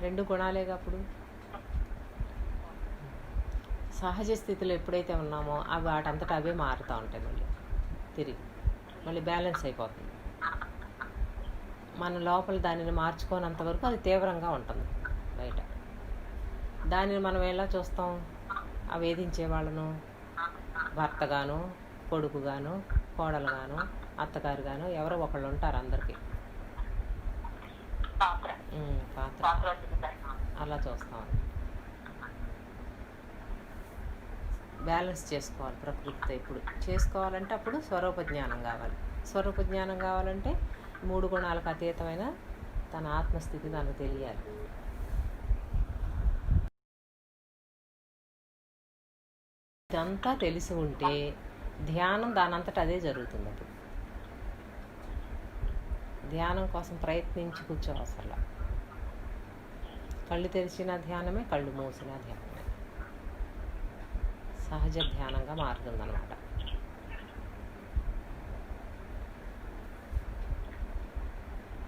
రెండు గుణాలేగా. అప్పుడు సహజ స్థితిలో ఎప్పుడైతే ఉన్నామో అవి వాటంతటా అవే మారుతూ ఉంటాయి, మళ్ళీ బ్యాలెన్స్ అయిపోతుంది. మన లోపల దానిని మార్చుకోనంత వరకు అది తీవ్రంగా ఉంటుంది బయట. దానిని మనం ఎలా చూస్తాం? ఆ వేధించే వాళ్ళను భర్తగాను, కొడుకుగాను, కోడలుగాను, అత్తగారుగాను ఎవరో ఒకళ్ళు ఉంటారు అందరికీ, పాత్ర అలా చూస్తాం. బ్యాలెన్స్ చేసుకోవాలి ప్రకృతితో. ఇప్పుడు చేసుకోవాలంటే అప్పుడు స్వరూప జ్ఞానం కావాలి. స్వరూప జ్ఞానం కావాలంటే 3 గుణాలకు అతీతమైన తన ఆత్మస్థితి తనకు తెలియాలి. ఇదంతా తెలిసి ఉంటే ధ్యానం దానంతట అదే జరుగుతుంది. అప్పుడు ధ్యానం కోసం ప్రయత్నించి కూర్చోవసరలా. కళ్ళు తెరిచిన ధ్యానమే, కళ్ళు మూసిన ధ్యానమే సహజ ధ్యానంగా మారుతుందన్నమాట.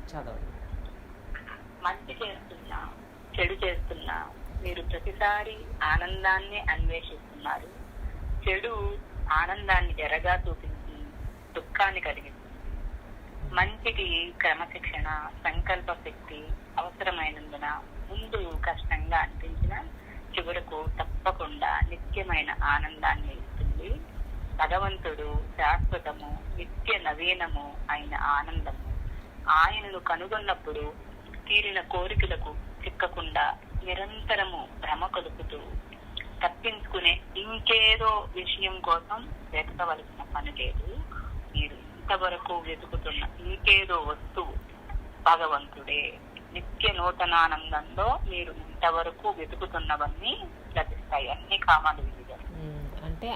చదవండి. మంచి చేస్తున్నా, చెడు చేస్తున్నా మీరు ప్రతిసారి ఆనందాన్ని అన్వేషిస్తున్నారు. చెడు ఆనందాన్ని జరగా చూపించి దుఃఖాన్ని కలిగిస్తుంది. మంచికి క్రమశిక్షణ, సంకల్ప శక్తి అవసరమైనందున ముందు కష్టంగా అనిపించిన చివరకు తప్పకుండా నిత్యమైన ఆనందాన్ని ఇస్తుంది. భగవంతుడు శాశ్వతము, నిత్య నవీనము అయిన ఆనందము. ఆయనను కనుగొన్నప్పుడు తీరిన కోరికలకు చిక్కకుండా నిరంతరము భ్రమ కలుపుతూ తప్పించుకునే ఇంకేదో విషయం కోసం వెతకవలసిన పని లేదు. మీరు ఇంతవరకు వెతుకుతున్న ఇంకేదో వస్తువు భగవంతుడే. నిత్య నూతనానందంలో మీరు ఇంతవరకు వెతుకుతున్నవన్నీ లభిస్తాయి. అన్ని కామాలు విధిగా. అంటే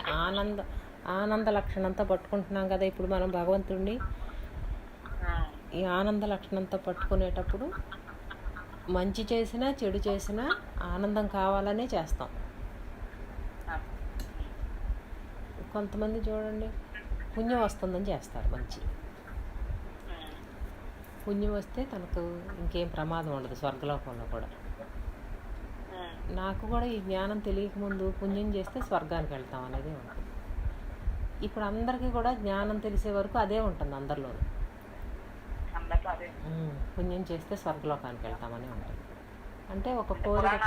ఆనంద లక్షణంతో పట్టుకుంటున్నాం కదా ఇప్పుడు మనం భగవంతుడిని. ఈ ఆనంద లక్షణంతో పట్టుకునేటప్పుడు మంచి చేసినా చెడు చేసినా ఆనందం కావాలనే చేస్తాం. కొంతమంది చూడండి, పుణ్యం వస్తుందని చేస్తారు. మంచి పుణ్యం వస్తే తనకు ఇంకేం ప్రమాదం ఉండదు స్వర్గలోకంలో కూడా. నాకు కూడా ఈ జ్ఞానం తెలియకముందు పుణ్యం చేస్తే స్వర్గానికి వెళ్తాం అనేది ఉంటుంది. ఇప్పుడు అందరికీ కూడా జ్ఞానం తెలిసే వరకు అదే ఉంటుంది అందరిలోనూ. పుణ్యం చేస్తే స్వర్గలోకానికి వెళ్తామని ఉంటుంది. అంటే ఒక కోరిక,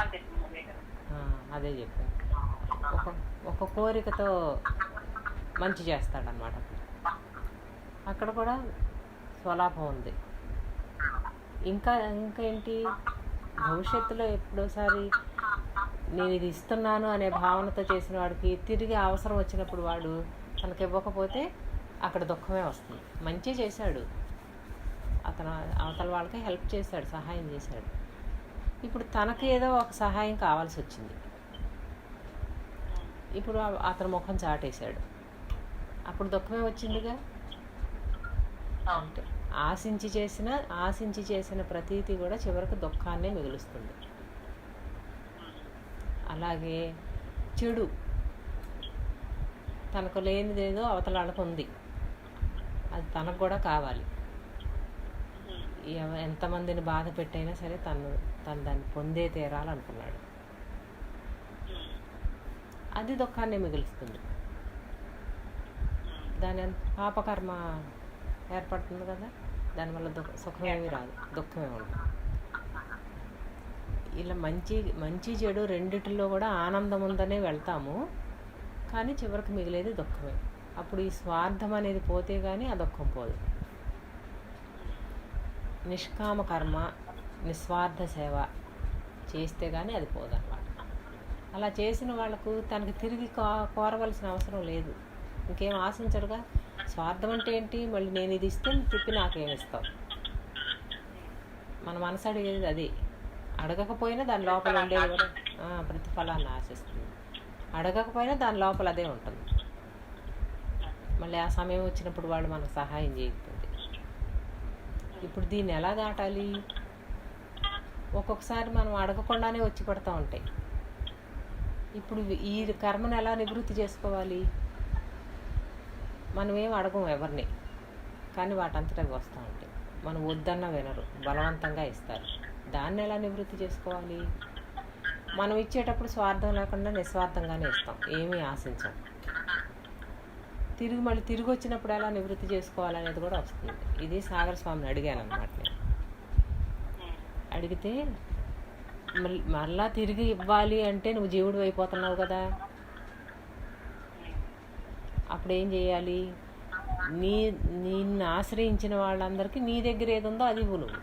అదే చెప్పాను, ఒక కోరికతో మంచి చేస్తాడనమాట. అక్కడ కూడా స్వలాభం ఉంది. ఇంకా ఏంటి, భవిష్యత్తులో ఎప్పుడోసారి నేను ఇది ఇస్తున్నాను అనే భావనతో చేసిన వాడికి తిరిగి అవసరం వచ్చినప్పుడు వాడు తనకి ఇవ్వకపోతే అక్కడ దుఃఖమే వస్తుంది. మంచి చేశాడు, అతను అవతల వాళ్ళకి హెల్ప్ చేశాడు, సహాయం చేశాడు. ఇప్పుడు తనకి ఏదో ఒక సహాయం కావాల్సి వచ్చింది. ఇప్పుడు అతను ముఖం చాటేశాడు, అప్పుడు దుఃఖమే వచ్చిందిగా. అంటే ఆశించి చేసిన ప్రతీతి కూడా చివరికి దుఃఖాన్నే మిగులుస్తుంది. అలాగే చెడు, తనకు లేనిదేదో అవతల వాళ్ళకు ఉంది, అది తనకు కూడా కావాలి. ఎంతమందిని బాధ పెట్టైనా సరే తను దాన్ని పొందే తీరాలనుకున్నాడు. అది దుఃఖాన్ని మిగులుస్తుంది. దాని పాపకర్మ ఏర్పడుతుంది కదా, దానివల్ల సుఖమేమి రాదు, దుఃఖమే ఉండదు. ఇలా మంచి చెడు రెండిటిలో కూడా ఆనందం ఉందనే వెళ్తాము, కానీ చివరికి మిగిలేది దుఃఖమే. అప్పుడు ఈ స్వార్థం అనేది పోతే కానీ ఆ దుఃఖం పోదు. నిష్కామ కర్మ, నిస్వార్థ సేవ చేస్తే కానీ అది పోదన్నమాట. అలా చేసిన వాళ్ళకు తనకి తిరిగి కోరవలసిన అవసరం లేదు, ఇంకేం ఆశించడుగా. స్వార్థం అంటే ఏంటి, మళ్ళీ నేను ఇది ఇస్తే తిప్పి నాకేమి ఇస్తావు. మన మనసు అడిగేది అది. అడగకపోయినా దాని లోపల ఉండేది కూడా ప్రతిఫలాన్ని ఆశిస్తుంది. అడగకపోయినా దాని లోపల అదే ఉంటుంది. మళ్ళీ ఆ సమయం వచ్చినప్పుడు వాళ్ళు మనకు సహాయం చేయకపోతే ఇప్పుడు దీన్ని ఎలా దాటాలి? ఒక్కొక్కసారి మనం అడగకుండానే వచ్చి పడుతూ ఉంటాయి. ఇప్పుడు ఈ కర్మను ఎలా నివృత్తి చేసుకోవాలి? మనం ఏం అడగం ఎవరిని, కానీ వాటంతటా వస్తూ ఉంటాయి. మనం వద్దన్నా వినరు, బలవంతంగా ఇస్తారు. దాన్ని ఎలా నివృత్తి చేసుకోవాలి? మనం ఇచ్చేటప్పుడు స్వార్థం లేకుండా నిస్వార్థంగానే ఇస్తాం, ఏమీ ఆశించాం. తిరిగి వచ్చినప్పుడు ఎలా నివృత్తి చేసుకోవాలనేది కూడా వస్తుంది. ఇది సాగర స్వామిని అడిగాను అన్నమాట. నేను అడిగితే మళ్ళా తిరిగి ఇవ్వాలి అంటే నువ్వు జీవుడు అయిపోతున్నావు కదా, అప్పుడు ఏం చేయాలి? నిన్ను ఆశ్రయించిన వాళ్ళందరికీ నీ దగ్గర ఏది ఉందో అది ఇవ్వు నువ్వు.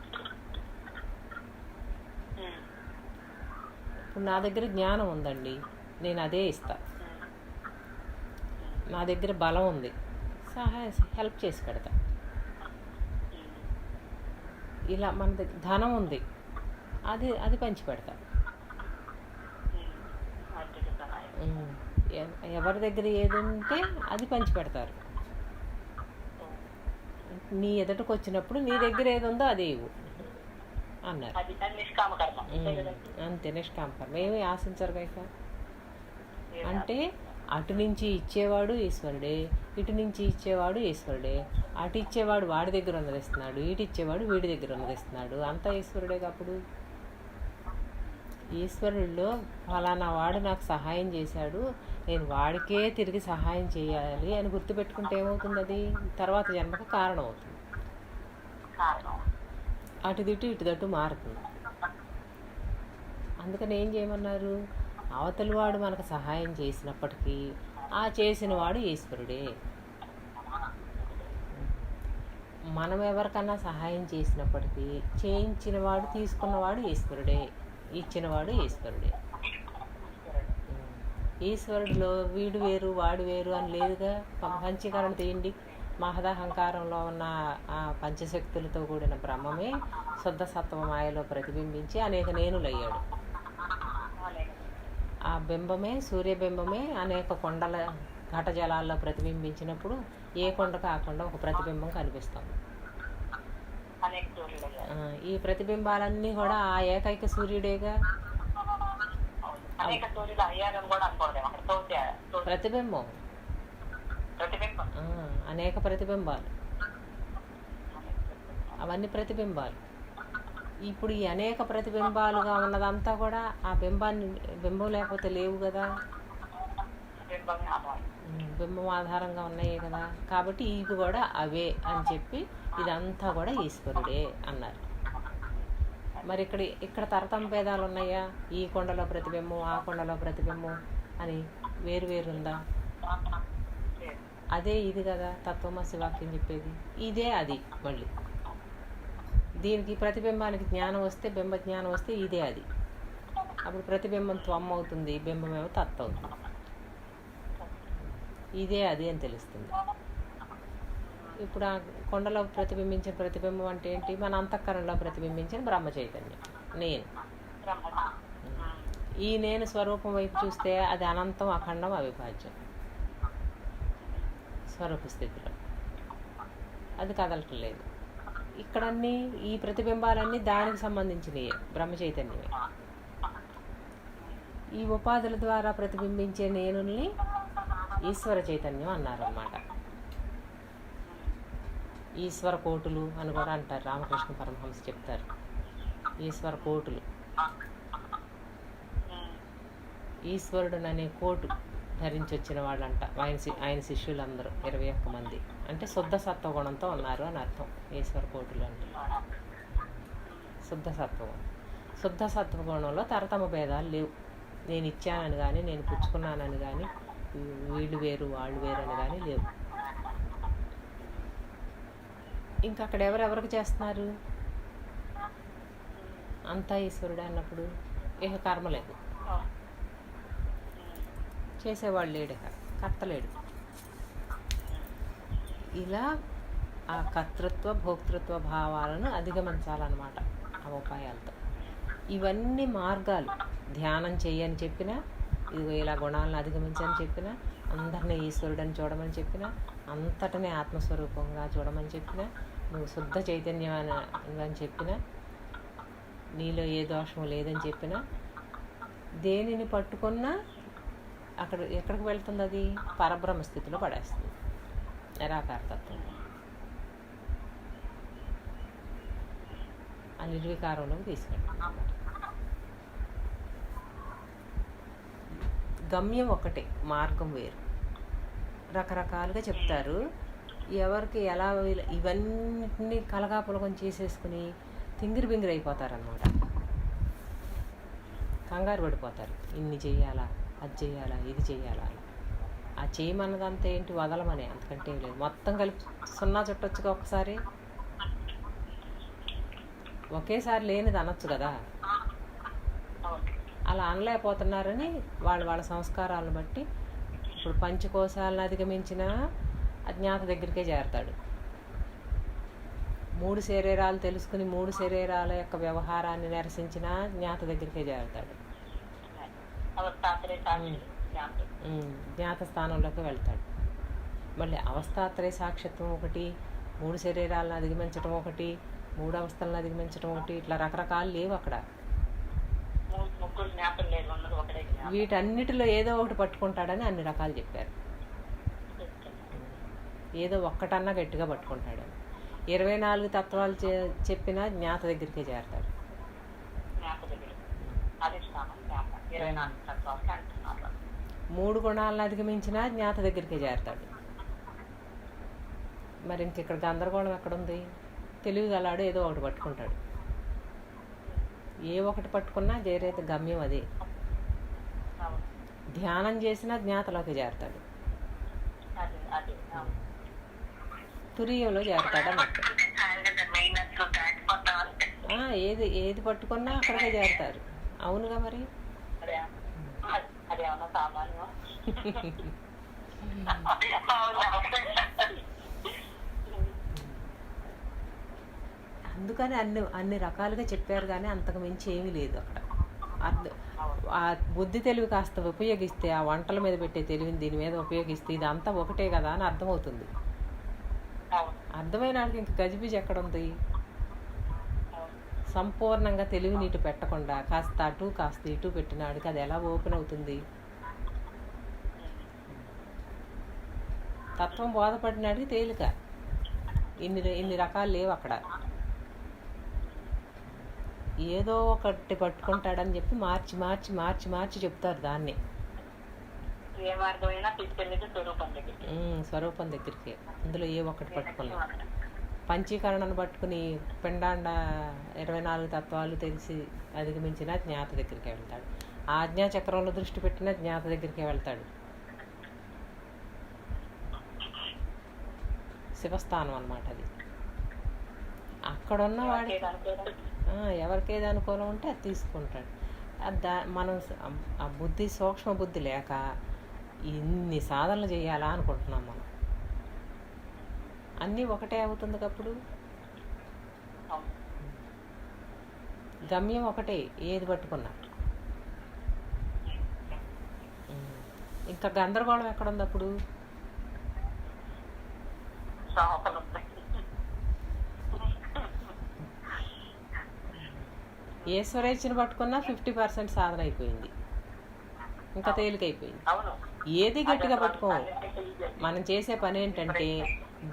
ఇప్పుడు నా దగ్గర జ్ఞానం ఉందండి, నేను అదే ఇస్తా. నా దగ్గర బలం ఉంది, హెల్ప్ చేసి పెడతా. ఇలా మన దగ్గర ధనం ఉంది, అది పంచి పెడతా. ఎవరి దగ్గర ఏది ఉంటే అది పంచి పెడతారు. నీ ఎదుటకు వచ్చినప్పుడు నీ దగ్గర ఏది ఉందో అదే ఇవ్వు అన్నారు. అంతే, నిష్కామ కర్మ. ఏమీ ఆశించరు కనుక. అంటే అటు నుంచి ఇచ్చేవాడు ఈశ్వరుడే, ఇటు నుంచి ఇచ్చేవాడు ఈశ్వరుడే. అటు ఇచ్చేవాడు వాడి దగ్గర ఉన్నది ఇస్తున్నాడు, ఇటు ఇచ్చేవాడు వీడి దగ్గర ఉన్నది ఇస్తున్నాడు. అంతా ఈశ్వరుడే. అప్పుడు ఈశ్వరుడిలో ఫలానా వాడు నాకు సహాయం చేశాడు, నేను వాడికే తిరిగి సహాయం చేయాలి అని గుర్తుపెట్టుకుంటే ఏమవుతుంది? అది తర్వాత జన్మకు కారణం అవుతుంది. ఇటుదట్టు మారుతుంది. అందుకని ఏం చేయమన్నారు? అవతలి వాడు మనకు సహాయం చేసినప్పటికీ ఆ చేసిన వాడు ఈశ్వరుడే. మనం ఎవరికన్నా సహాయం చేసినప్పటికీ చేయించినవాడు తీసుకున్నవాడు ఈశ్వరుడే, ఇచ్చినవాడు ఈశ్వరుడే. ఈశ్వరుడిలో వీడు వేరు వాడు వేరు అని లేదుగా. పంచీకరణ తీయండి. మహదహంకారంలో ఉన్న ఆ పంచశక్తులతో కూడిన బ్రహ్మమే శుద్ధ సత్వ మాయలో ప్రతిబింబించి అనేక నేనులయ్యాడు. ఆ బింబమే, సూర్యబింబమే అనేక కొండల ఘట జలాల్లో ప్రతిబింబించినప్పుడు ఏ కొండ కాకుండా ఒక ప్రతిబింబం కనిపిస్తుంది. ఈ ప్రతిబింబాలన్నీ కూడా ఆ ఏకైక సూర్యుడేగా. ప్రతిబింబం, అనేక ప్రతిబింబాలు, అవన్నీ ప్రతిబింబాలు. ఇప్పుడు ఈ అనేక ప్రతిబింబాలుగా ఉన్నదంతా కూడా ఆ బింబం లేకపోతే లేవు కదా, బింబం ఆధారంగా ఉన్నాయి కదా. కాబట్టి ఇవి కూడా అవే అని చెప్పి ఇదంతా కూడా ఈశ్వరుడే అన్నారు. మరి ఇక్కడ తరతమ భేదాలు ఉన్నాయా? ఈ కొండలో ప్రతిబింబం, ఆ కొండలో ప్రతిబింబం అని వేరు ఉందా? అదే ఇది కదా తత్వమసి వాక్యం చెప్పేది. ఇదే అది. మళ్ళీ దీనికి ప్రతిబింబానికి జ్ఞానం వస్తే, బింబ జ్ఞానం వస్తే ఇదే అది. అప్పుడు ప్రతిబింబం త్వం అవుతుంది, బింబమేమో తత్ అవుతుంది. ఇదే అది అని తెలుస్తుంది. ఇప్పుడు ఆ కొండలో ప్రతిబింబించిన ప్రతిబింబం అంటే ఏంటి? మన అంతఃకరణలో ప్రతిబింబించిన బ్రహ్మ చైతన్యం నేను. ఈ నేను స్వరూపం వైపు చూస్తే అది అనంతం, అఖండం, అవిభాజ్యం స్వరూప స్థితిలో. అది కదలటం లేదు. ఇక్కడన్నీ ఈ ప్రతిబింబాలన్నీ దానికి సంబంధించినవి, బ్రహ్మ చైతన్యమే. ఈ ఉపాధుల ద్వారా ప్రతిబింబించే నేనుల్ని ఈశ్వర చైతన్యం అన్నారన్నమాట. ఈశ్వర కోటులు అని కూడా అంటారు. రామకృష్ణ పరమహంస చెప్తారు ఈశ్వర కోటులు. ఈశ్వరుడు అనే కోటు ధరించి వచ్చిన వాళ్ళంట ఆయన శిష్యులందరూ 21 మంది. అంటే శుద్ధ సత్వగుణంతో ఉన్నారు అని అర్థం. ఈశ్వర కోటులు అంటే శుద్ధ సత్వగుణం. శుద్ధ సత్వగుణంలో తరతమ భేదాలు లేవు. నేను ఇచ్చానని కానీ, నేను పుచ్చుకున్నానని కానీ, వీళ్ళు వేరు వాళ్ళు వేరు అని కానీ లేవు. ఇంకా అక్కడ ఎవరెవరికి చేస్తున్నారు? అంతా ఈశ్వరుడే అన్నప్పుడు ఇక కర్మ లేదు, చేసేవాళ్ళు లేడు, ఇక కర్త లేడు. ఇలా ఆ కర్తృత్వ భోక్తృత్వ భావాలను అధిగమించాలన్నమాట ఆ ఉపాయాలతో. ఇవన్నీ మార్గాలు. ధ్యానం చేయని చెప్పినా, ఇదిగో ఇలా గుణాలను అధిగమించని చెప్పినా, అందరినీ ఈశ్వరుడని చూడమని చెప్పినా, అంతటనే ఆత్మస్వరూపంగా చూడమని చెప్పినా, నువ్వు శుద్ధ చైతన్యం అని చెప్పినా, నీలో ఏ దోషము లేదని చెప్పినా, దేనిని పట్టుకున్నా అక్కడ ఎక్కడికి వెళ్తుంది? అది పరబ్రహ్మ స్థితిలో పడేస్తుంది, నిరాకారతత్వం, ఆ నిర్వికారంలోకి తీసుకెళ్తుంది. గమ్యం ఒకటే, మార్గం వేరు. రకరకాలుగా చెప్తారు. ఎవరికి ఎలా ఇవన్నీ కలగాపులగం చేసేసుకుని తింగిరి బింగిరి అయిపోతారనమాట. కంగారు పడిపోతారు. ఇన్ని చెయ్యాలా, అది చెయ్యాలా, ఇది చెయ్యాలా అని. ఆ చేయమన్నదంతా ఏంటి? వదలమనే, అంతకంటే ఏం లేదు. మొత్తం కలిపి 0 చుట్టొచ్చుగా ఒకసారి. ఒకేసారి లేనిది అనొచ్చు కదా. అలా అనలేకపోతున్నారని వాళ్ళ సంస్కారాలను బట్టి ఇప్పుడు పంచకోశాలను అధిగమించిన అజ్ఞాత దగ్గరికే చేరతాడు. 3 శరీరాలు తెలుసుకుని 3 శరీరాల యొక్క వ్యవహారాన్ని నిరసించిన జ్ఞాత దగ్గరికే చేరతాడు. జ్ఞాత స్థానంలోకి వెళ్తాడు. మళ్ళీ అవస్థాత్రయ సాక్షిత్వం ఒకటి, 3 శరీరాలను అధిగమించడం ఒకటి, 3 అవస్థలను అధిగమించడం ఒకటి, ఇట్లా రకరకాలు లేవు అక్కడ. వీటన్నిటిలో ఏదో ఒకటి పట్టుకుంటాడని అన్ని రకాలు చెప్పారు. ఏదో ఒక్కటన్నా గట్టిగా పట్టుకుంటాడని. 24 తత్వాలు చెప్పినా జ్ఞాత దగ్గరికే చేరతాడు. 3 గుణాలను అధిగమించినా జ్ఞాత దగ్గరికే చేరతాడు. మరి ఇంకెక్కడ గందరగోళం ఎక్కడుంది? తెలివి గలాడు ఏదో ఒకటి పట్టుకుంటాడు. ఏ ఒకటి పట్టుకున్నా చేరేది గమ్యం అదే. ధ్యానం చేసినా జ్ఞాతలోకి చేరతాడు, తురీయంలో చేరతాడు అన్నట్టు. ఏది పట్టుకున్నా అక్కడికే చేరతారు. అవునుగా మరి. అందుకని అన్ని రకాలుగా చెప్పారు, కానీ అంతకు మించి ఏమీ లేదు అక్కడ. ఆ బుద్ధి తెలివి కాస్త ఉపయోగిస్తే, ఆ వంటల మీద పెట్టే తెలివిని దీని మీద ఉపయోగిస్తే ఇదంతా ఒకటే కదా అని అర్థమవుతుంది. అర్థమైన వాడికి ఇంక గజిబిజి ఎక్కడుంది? సంపూర్ణంగా తెలివిని ఇటు పెట్టకుండా కాస్త అటు కాస్త ఇటు పెట్టినాడికి అది ఎలా ఓపెన్ అవుతుంది? తత్వం బోధపడినాడికి తేలిక. ఇన్ని రకాలు లేవు అక్కడ. ఏదో ఒకటి పట్టుకుంటాడని చెప్పి మార్చి మార్చి మార్చి మార్చి చెప్తారు దాన్ని. స్వరూపం దగ్గరికి. అందులో ఏ ఒక్కటి పట్టుకున్నా, పంచీకరణను పట్టుకుని పిండాండ 24 తత్వాలు తెలిసి అధిగమించిన జ్ఞాత దగ్గరికి వెళ్తాడు. ఆజ్ఞా చక్రంలో దృష్టి పెట్టిన జ్ఞాత దగ్గరికి వెళ్తాడు. శివస్థానం అన్నమాట అది. అక్కడున్న వాడి ఎవరికేది అనుకూలం ఉంటే అది తీసుకుంటాడు. మనం ఆ బుద్ధి, సూక్ష్మ బుద్ధి లేక ఇన్ని సాధనలు చేయాలా అనుకుంటున్నాం మనం. అన్నీ ఒకటే అవుతుంది అప్పుడు. అవును. గమ్యం ఒకటే ఏది పట్టుకున్నా. ఇంకా గందరగోళం ఎక్కడుంది అప్పుడు? లోపల ఉంది. ఈశ్వరేచ్ఛను పట్టుకున్నా 50% సాధన అయిపోయింది, ఇంకా తేలికైపోయింది. అవును. ఏది గట్టిగా పట్టుకో. మనం చేసే పని ఏంటంటే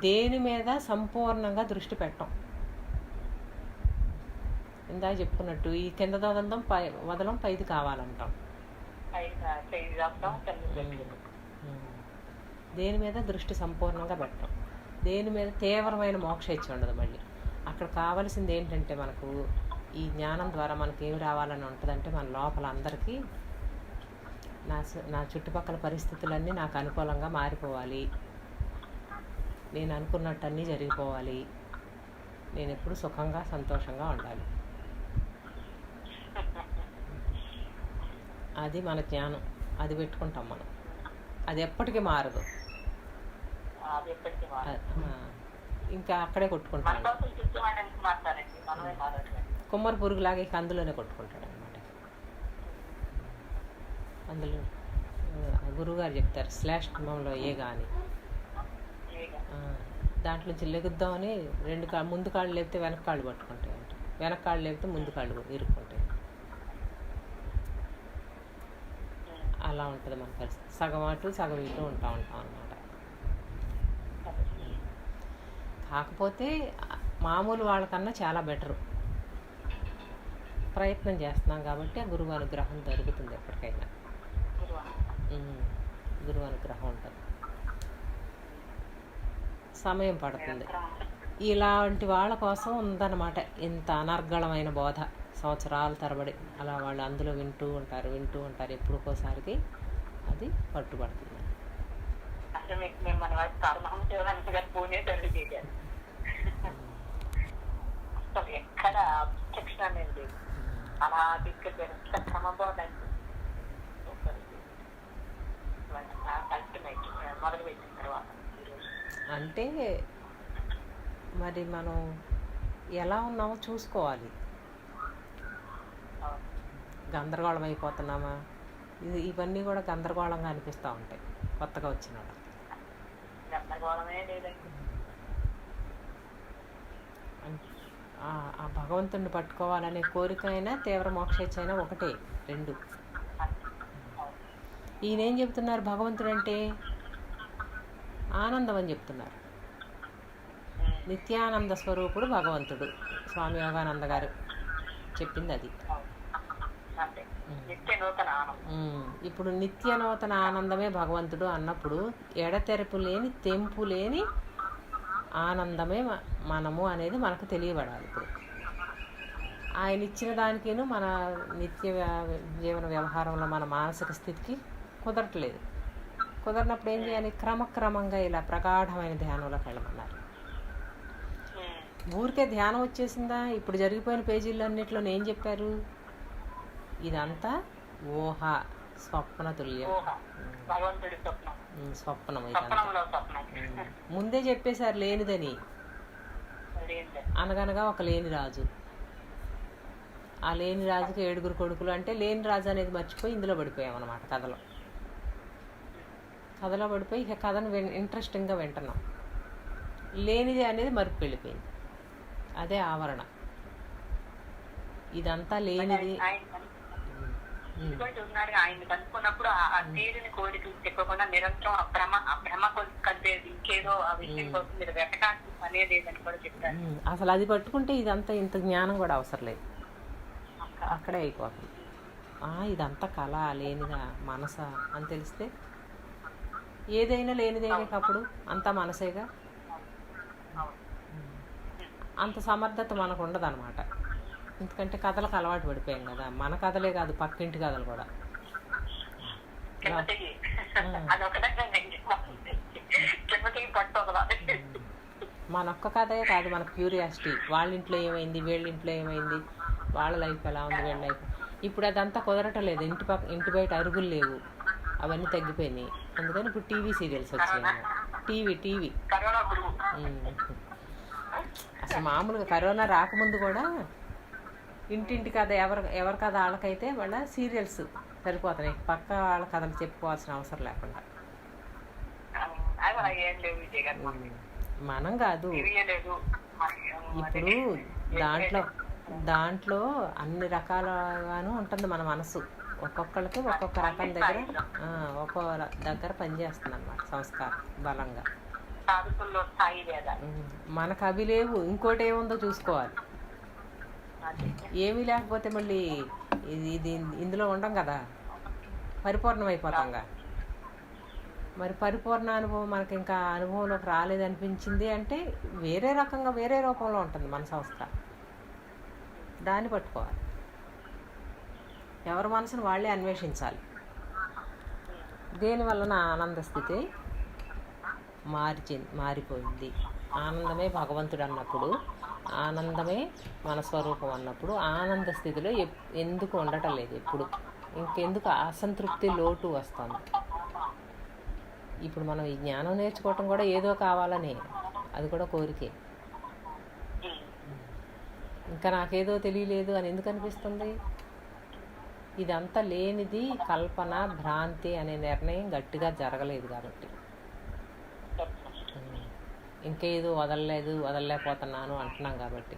దేని మీద సంపూర్ణంగా దృష్టి పెట్టం. ఇందాక చెప్పుకున్నట్టు ఈ కింద వదలడం వదలం పైది కావాలంటాం. దేని మీద దృష్టి సంపూర్ణంగా పెట్టం, దేని మీద తీవ్రమైన మోక్ష ఇచ్చి ఉండదు. మళ్ళీ అక్కడ కావాల్సింది ఏంటంటే మనకు ఈ జ్ఞానం ద్వారా మనకి ఏమి రావాలని ఉంటుందంటే మన లోపల అందరికీ నా చుట్టుపక్కల పరిస్థితులన్నీ నాకు అనుకూలంగా మారిపోవాలి, నేను అనుకున్నట్టు అన్నీ జరిగిపోవాలి, నేను ఎప్పుడు సుఖంగా సంతోషంగా ఉండాలి. అది మన జ్ఞానం. అది పెట్టుకుంటాం మనం. అది ఎప్పటికీ మారదు. ఇంకా అక్కడే కొట్టుకుంటాం. కుమ్మరి పురుగులాగా ఇక అందులోనే కొట్టుకుంటాడు అనమాట. అందులో గురువుగారు చెప్తారు శ్లేష్మంలో ఏ కానీ దాంట్లో నుంచి లెగుద్దామని ముందు కాళ్ళు లేపితే వెనక కాళ్ళు పట్టుకుంటాయి అంట, వెనక కాళ్ళు లేపితే ముందు కాళ్ళు ఇరుక్కుంటాయి. అలా ఉంటుంది మన పరిస్థితి. సగం అటు సగం ఇటు ఉంటాం అన్నమాట. కాకపోతే మామూలు వాళ్ళకన్నా చాలా బెటరు. ప్రయత్నం చేస్తున్నాం కాబట్టి ఆ గురువు అనుగ్రహం జరుగుతుంది. ఎప్పటికైనా గురువు అనుగ్రహం ఉంటుంది. సమయం పడుతుంది. ఇలాంటి వాళ్ళ కోసం ఉందన్నమాట ఇంత అనర్గళమైన బోధ. సంవత్సరాల తరబడి అలా వాళ్ళు అందులో వింటూ ఉంటారు. ఎప్పుడుకోసారికి అది పట్టుబడుతుంది. ఎక్కడ అబ్జెక్షన్ అనేది లేదు. అలా తీసుకెళ్ళి మొదలు పెట్టిన తర్వాత అంటే మరి మనం ఎలా ఉన్నామో చూసుకోవాలి. గందరగోళం అయిపోతున్నామా? ఇవన్నీ కూడా గందరగోళంగా అనిపిస్తూ ఉంటాయి కొత్తగా వచ్చిన వాళ్ళు. గందరగోళమే లేదండి. ఆ భగవంతుడిని పట్టుకోవాలనే కోరిక అయినా తీవ్ర మోక్షేచ్ఛ అయినా ఒకటే, రెండు. ఈయనేం చెప్తున్నారు? భగవంతుడు అంటే ఆనందం అని చెప్తున్నారు. నిత్యానంద స్వరూపుడు భగవంతుడు. స్వామి యోగానంద గారు చెప్పింది అది. ఇప్పుడు నిత్య నూతన ఆనందమే భగవంతుడు అన్నప్పుడు ఎడతెరపు లేని తెంపు లేని ఆనందమే మనము అనేది మనకు తెలియబడాలి. ఇప్పుడు ఆయన ఇచ్చిన దానికిను మన నిత్య జీవన వ్యవహారంలో మన మానసిక స్థితికి కుదరట్లేదు. కుదరినప్పుడు ఏం చేయాలి? క్రమక్రమంగా ఇలా ప్రగాఢమైన ధ్యానంలోకి వెళ్ళమన్నారు. ఊరికే ధ్యానం వచ్చేసిందా? ఇప్పుడు జరిగిపోయిన పేజీల్లో అన్నింటిలో ఏం చెప్పారు? ఇదంతా ఊహ, స్వప్న తుల్యం, స్వప్నం. ముందే చెప్పేశారు లేనిదని. అనగనగా ఒక లేని రాజు, ఆ లేని రాజుకి 7 కొడుకులు. అంటే లేని రాజు అనేది మర్చిపోయి ఇందులో పడిపోయాం అన్నమాట. కథలో పడిపోయి ఇక కథను ఇంట్రెస్టింగ్గా వింటున్నాం. లేనిది అనేది మరుపు వెళ్ళిపోయింది. అదే ఆవరణ. ఇదంతా లేనిది. ఆయన కనుక్కున్నప్పుడు ఆ తీరుని కోరికలు చెప్పకుండా నిరంతరం ఆ భ్రమ కలిపేది ఇంకేదో ఆ విషయం కోసం మీరు వెతకాల్సిన పనే లేదని కూడా చెప్తారు. అసలు అది పట్టుకుంటే ఇదంతా ఇంత జ్ఞానం కూడా అవసరం లేదు, అక్కడే అయిపోతుంది. ఇదంతా కళ, లేనిదా మనస అని తెలిస్తే ఏదైనా లేనిదేనే. అప్పుడు అంతా మనసేగా. అంత సమర్థత మనకు ఉండదు అనమాట. ఎందుకంటే కథలకు అలవాటు పడిపోయాం కదా. మన కథలే కాదు, పక్కింటి కథలు కూడా. మనొక్క కథే కాదు, మన క్యూరియాసిటీ. వాళ్ళ ఇంట్లో ఏమైంది, వీళ్ళ ఇంట్లో ఏమైంది, వాళ్ళ లైఫ్ ఎలా ఉంది, వీళ్ళ లైఫ్. ఇప్పుడు అదంతా కుదరటం లేదు. ఇంటి బయట అరుగులు లేవు, అవన్నీ తగ్గిపోయినాయి. అందుకని ఇప్పుడు టీవీ సీరియల్స్ వచ్చాయి. టీవీ కరోనా గురువు. అసలు మామూలుగా కరోనా రాకముందు కూడా ఇంటింటి కథ ఎవరి కథ వాళ్ళకైతే వాళ్ళ సీరియల్స్ సరిపోతున్నాయి, పక్క వాళ్ళ కథలు చెప్పుకోవాల్సిన అవసరం లేకుండా. అది అలా ఏం లేవు విజయ్ గారు. మనం కాదు లేదు ఇప్పుడు దాంట్లో అన్ని రకాలుగాను ఉంటుంది మన మనసు. ఒక్కొక్కరికి ఒక్కొక్క రకం దగ్గర పనిచేస్తుంది అన్నమాట సంస్కారం బలంగా. సాధుకుల్లో స్థాయి లేదా మనకు అవి లేవు, ఇంకోటి ఏముందో చూసుకోవాలి. ఏమీ లేకపోతే మళ్ళీ ఇది ఇందులో ఉండం కదా, పరిపూర్ణమైపోతాంగా. మరి పరిపూర్ణ అనుభవం మనకి ఇంకా అనుభవంలోకి రాలేదనిపించింది అంటే వేరే రకంగా వేరే రూపంలో ఉంటుంది మన సంస్కారం. దాన్ని పట్టుకోవాలి. ఎవరి మనసును వాళ్ళే అన్వేషించాలి. దేనివల్ల నా ఆనంద స్థితి మారిపోయింది. ఆనందమే భగవంతుడు అన్నప్పుడు, ఆనందమే మన స్వరూపం అన్నప్పుడు ఆనంద స్థితిలో ఎందుకు ఉండటం లేదు ఎప్పుడు. ఇంకెందుకు అసంతృప్తి, లోటు వస్తుంది. ఇప్పుడు మనం ఈ జ్ఞానం నేర్చుకోవటం కూడా ఏదో కావాలని, అది కూడా కోరికే. ఇంకా నాకేదో తెలియలేదు అని ఎందుకు అనిపిస్తుంది? ఇదంతా లేనిది కల్పన, భ్రాంతి అనే నిర్ణయం గట్టిగా జరగలేదు కాబట్టి. ఇంకేదో వదలలేకపోతున్నాను అంటున్నాం కాబట్టి.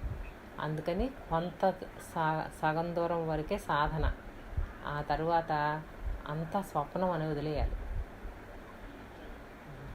అందుకని కొంత సగం దూరం వరకే సాధన, ఆ తరువాత అంతా స్వప్నం అని వదిలేయాలి.